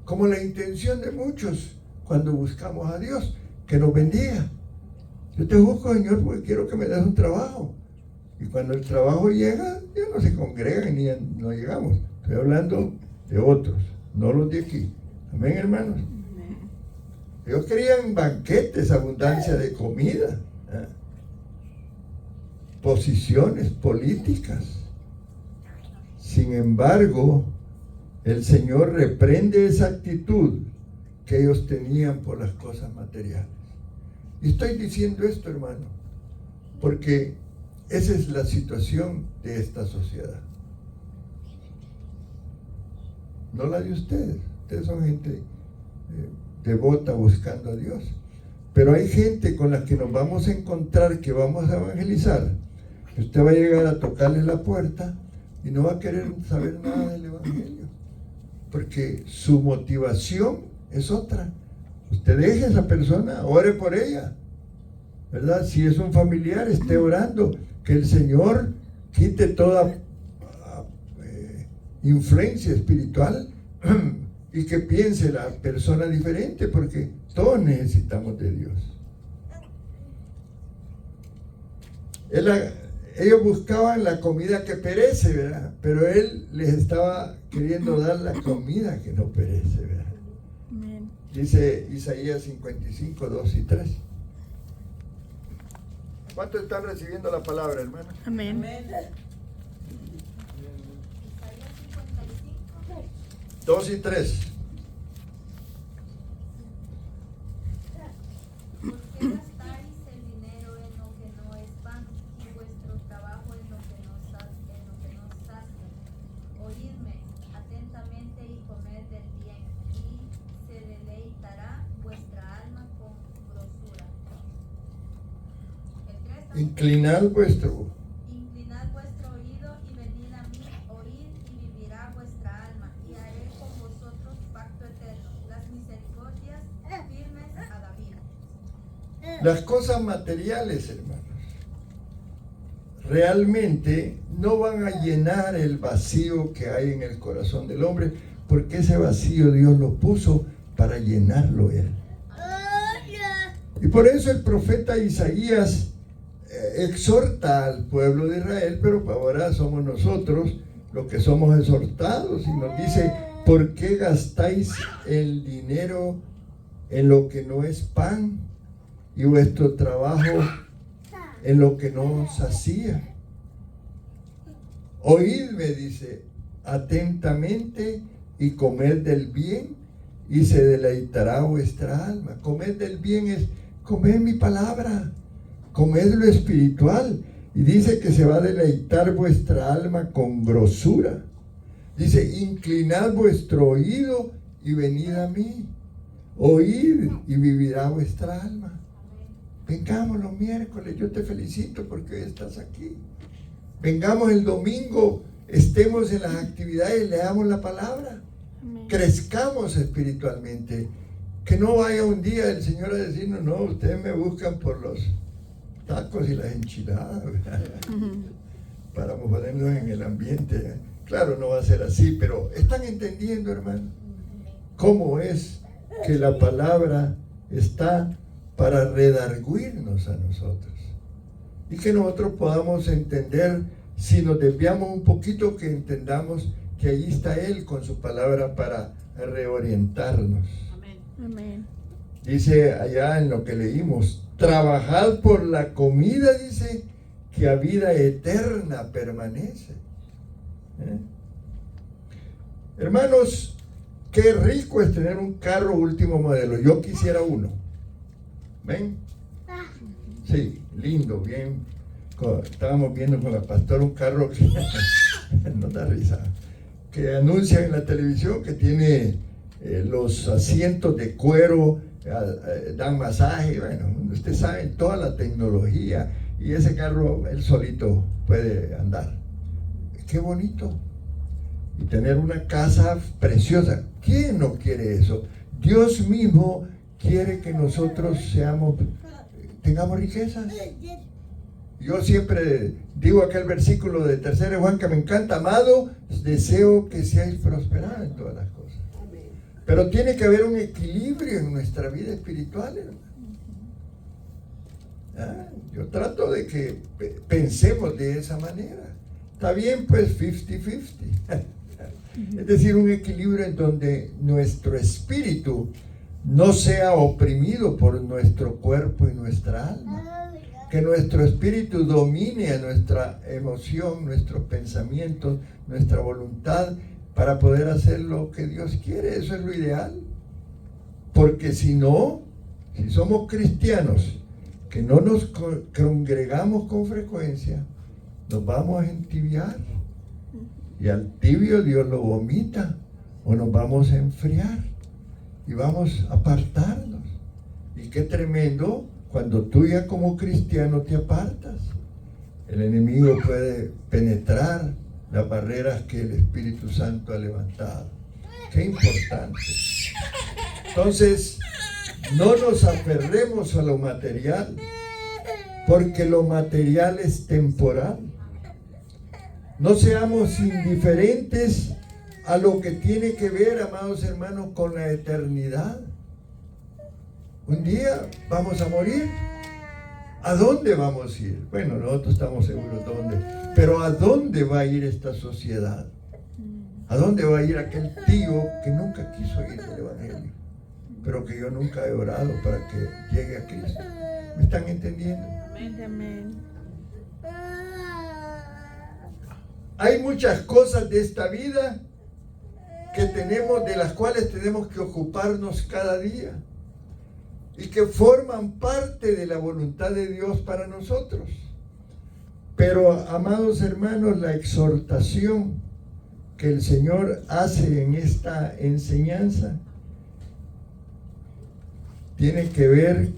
como la intención de muchos cuando buscamos a Dios, que nos bendiga. Yo te busco, Señor, porque quiero que me des un trabajo. Y cuando el trabajo llega, ya no se congregan ni no llegamos. Estoy hablando de otros, no los de aquí. Amén, hermanos. Ellos querían banquetes, abundancia de comida, ¿eh?, posiciones políticas. Sin embargo, el Señor reprende esa actitud que ellos tenían por las cosas materiales. Y estoy diciendo esto, hermano, porque esa es la situación de esta sociedad. No la de ustedes. Ustedes son gente devota buscando a Dios. Pero hay gente con la que nos vamos a encontrar, que vamos a evangelizar. Usted va a llegar a tocarle la puerta y no va a querer saber nada del evangelio, porque su motivación es otra. Usted deje a esa persona, ore por ella, ¿verdad? Si es un familiar, esté orando, que el Señor quite toda influencia espiritual y que piense la persona diferente, porque todos necesitamos de Dios. Ellos buscaban la comida que perece, ¿verdad? Pero Él les estaba queriendo dar la comida que no perece, ¿verdad?
Amén.
Dice Isaías 55, 2 y 3. ¿Cuántos están recibiendo la palabra, hermana?
Amén.
Isaías 55.
2 y 3.
¿Por qué gastáis el dinero en lo que no es pan y vuestro trabajo en lo que no sacia? Oídme atentamente y comed del bien, y
Inclinad vuestro.
Inclinad vuestro oído y venid a mí, oíd y vivirá vuestra alma, y haré con vosotros pacto eterno, las misericordias firmes a David.
Las cosas materiales, hermanos, realmente no van a llenar el vacío que hay en el corazón del hombre, porque ese vacío Dios lo puso para llenarlo él. Y por eso el profeta Isaías exhorta al pueblo de Israel, pero ahora somos nosotros los que somos exhortados, y nos dice: ¿por qué gastáis el dinero en lo que no es pan, y vuestro trabajo en lo que no sacía? Oídme, dice, atentamente, y comed del bien, y se deleitará vuestra alma. Comed del bien es comed mi palabra, comed lo espiritual. Y dice que se va a deleitar vuestra alma con grosura. Dice: inclinad vuestro oído y venid a mí. Oíd y vivirá vuestra alma. Vengamos los miércoles, yo te felicito porque hoy estás aquí. Vengamos el domingo, estemos en las actividades, leamos la palabra.
Amén.
Crezcamos espiritualmente. Que no vaya un día el Señor a decirnos: no, ustedes me buscan por los tacos y las enchiladas, para ponernos en el ambiente. Claro, no va a ser así, pero ¿están entendiendo, hermano? ¿Cómo es que la palabra está para redarguirnos a nosotros? Y que nosotros podamos entender, si nos desviamos un poquito, que entendamos que allí está Él con su palabra para reorientarnos.
Amén.
Dice allá en lo que leímos: trabajad por la comida, dice, que a vida eterna permanece. Hermanos, qué rico es tener un carro último modelo. Yo quisiera uno. ¿Ven? Sí, lindo, bien. Estábamos viendo con la pastora un carro que no da risa, que anuncian en la televisión que tiene los asientos de cuero, dan masaje. Bueno, ustedes saben toda la tecnología, y ese carro él solito puede andar. Qué bonito. Y tener una casa preciosa. ¿Quién no quiere eso? Dios mismo quiere que nosotros tengamos riquezas. Yo siempre digo aquel versículo de 3 de Juan que me encanta: amado, deseo que seáis prosperados en todas las cosas. Pero tiene que haber un equilibrio en nuestra vida espiritual, hermano. Yo trato de que pensemos de esa manera. Está bien, pues 50-50. Es decir, un equilibrio en donde nuestro espíritu no sea oprimido por nuestro cuerpo y nuestra alma. Que nuestro espíritu domine a nuestra emoción, nuestros pensamientos, nuestra voluntad, para poder hacer lo que Dios quiere. Eso es lo ideal. Porque si no, si somos cristianos que no nos congregamos con frecuencia, nos vamos a entibiar. Y al tibio Dios lo vomita, o nos vamos a enfriar y vamos a apartarnos. Y qué tremendo cuando tú ya como cristiano te apartas. El enemigo puede penetrar las barreras que el Espíritu Santo ha levantado. Qué importante. Entonces, no nos aferremos a lo material, porque lo material es temporal. No seamos indiferentes a lo que tiene que ver, amados hermanos, con la eternidad. Un día vamos a morir. ¿A dónde vamos a ir? Bueno, nosotros estamos seguros dónde. Pero ¿a dónde va a ir esta sociedad? ¿A dónde va a ir aquel tío que nunca quiso ir al Evangelio, pero que yo nunca he orado para que llegue a Cristo? ¿Me están entendiendo?
Amén.
Hay muchas cosas de esta vida que tenemos, de las cuales tenemos que ocuparnos cada día, y que forman parte de la voluntad de Dios para nosotros. Pero, amados hermanos, la exhortación que el Señor hace en esta enseñanza tiene que ver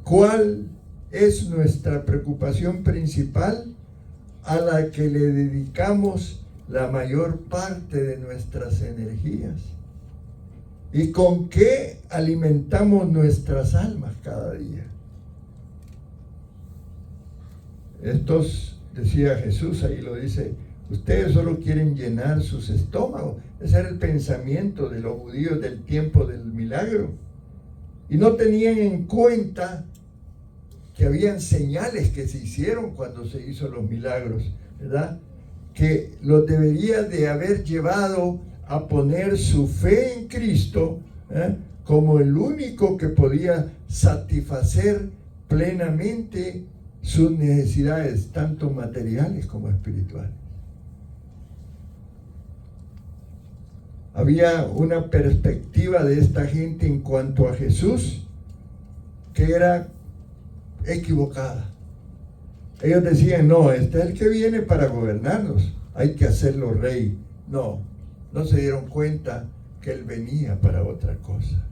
cuál es nuestra preocupación principal, a la que le dedicamos la mayor parte de nuestras energías. ¿Y con qué alimentamos nuestras almas cada día? Estos, decía Jesús, ahí lo dice, ustedes solo quieren llenar sus estómagos. Ese era el pensamiento de los judíos del tiempo del milagro. Y no tenían en cuenta que habían señales que se hicieron cuando se hizo los milagros, ¿verdad? Que los debería de haber llevado a poner su fe en Cristo, como el único que podía satisfacer plenamente sus necesidades, tanto materiales como espirituales. Había una perspectiva de esta gente en cuanto a Jesús que era equivocada. Ellos decían, no, este es el que viene para gobernarnos, hay que hacerlo rey. No se dieron cuenta que él venía para otra cosa.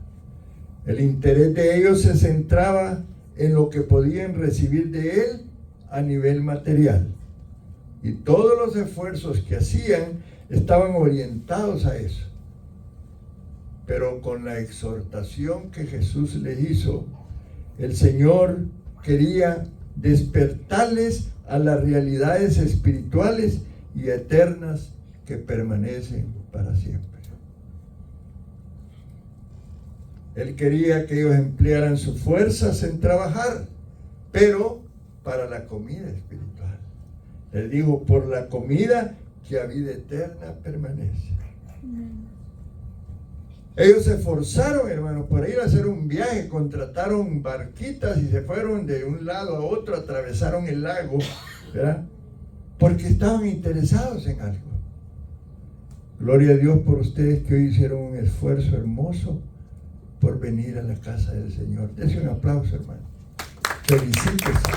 El interés de ellos se centraba en lo que podían recibir de él a nivel material. Y todos los esfuerzos que hacían estaban orientados a eso. Pero con la exhortación que Jesús les hizo, el Señor quería despertarles a las realidades espirituales y eternas que permanecen para siempre. Él quería que ellos emplearan sus fuerzas en trabajar, pero para la comida espiritual. Les digo, por la comida que a vida eterna permanece. Ellos se esforzaron, hermano, por ir a hacer un viaje, contrataron barquitas y se fueron de un lado a otro, atravesaron el lago, ¿verdad? Porque estaban interesados en algo. Gloria a Dios por ustedes que hoy hicieron un esfuerzo hermoso por venir a la casa del Señor. Dense un aplauso, hermano. Felicítese,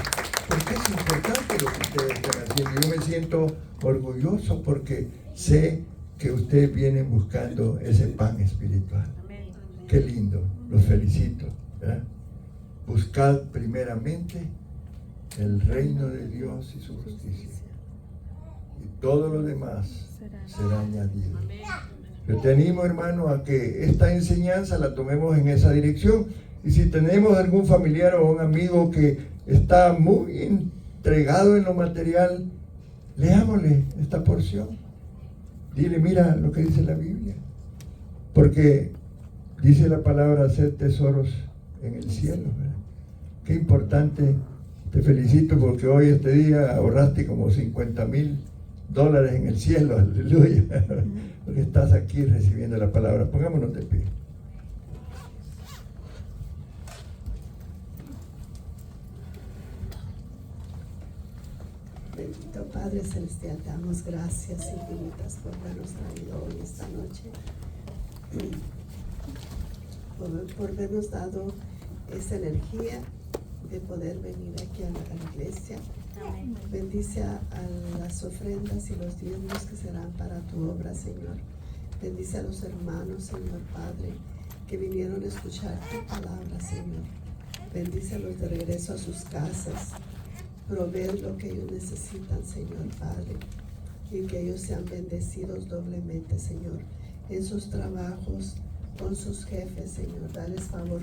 porque es importante lo que ustedes están haciendo. Yo me siento orgulloso porque sé que ustedes vienen buscando ese pan espiritual. Qué lindo, los felicito, ¿verdad? Buscad primeramente el reino de Dios y su justicia, y todo lo demás será añadido. Yo te animo, hermano, a que esta enseñanza la tomemos en esa dirección. Y si tenemos algún familiar o un amigo que está muy entregado en lo material, leámosle esta porción. Dile, mira lo que dice la Biblia. Porque dice la palabra hacer tesoros en el cielo, ¿verdad? Qué importante. Te felicito porque hoy, este día, ahorraste como $50,000 en el cielo. Aleluya. Porque estás aquí recibiendo la palabra. Pongámonos de pie.
Bendito Padre Celestial, te damos gracias infinitas por habernos traído hoy esta noche, por habernos dado esa energía de poder venir aquí a la iglesia. Amén. Bendice a las ofrendas y los diezmos que serán para tu obra, Señor. Bendice a los hermanos, Señor Padre, que vinieron a escuchar tu palabra, Señor. Bendice a los de regreso a sus casas. Proveer lo que ellos necesitan, Señor Padre, y que ellos sean bendecidos doblemente, Señor, en sus trabajos, con sus jefes, Señor. Dales favor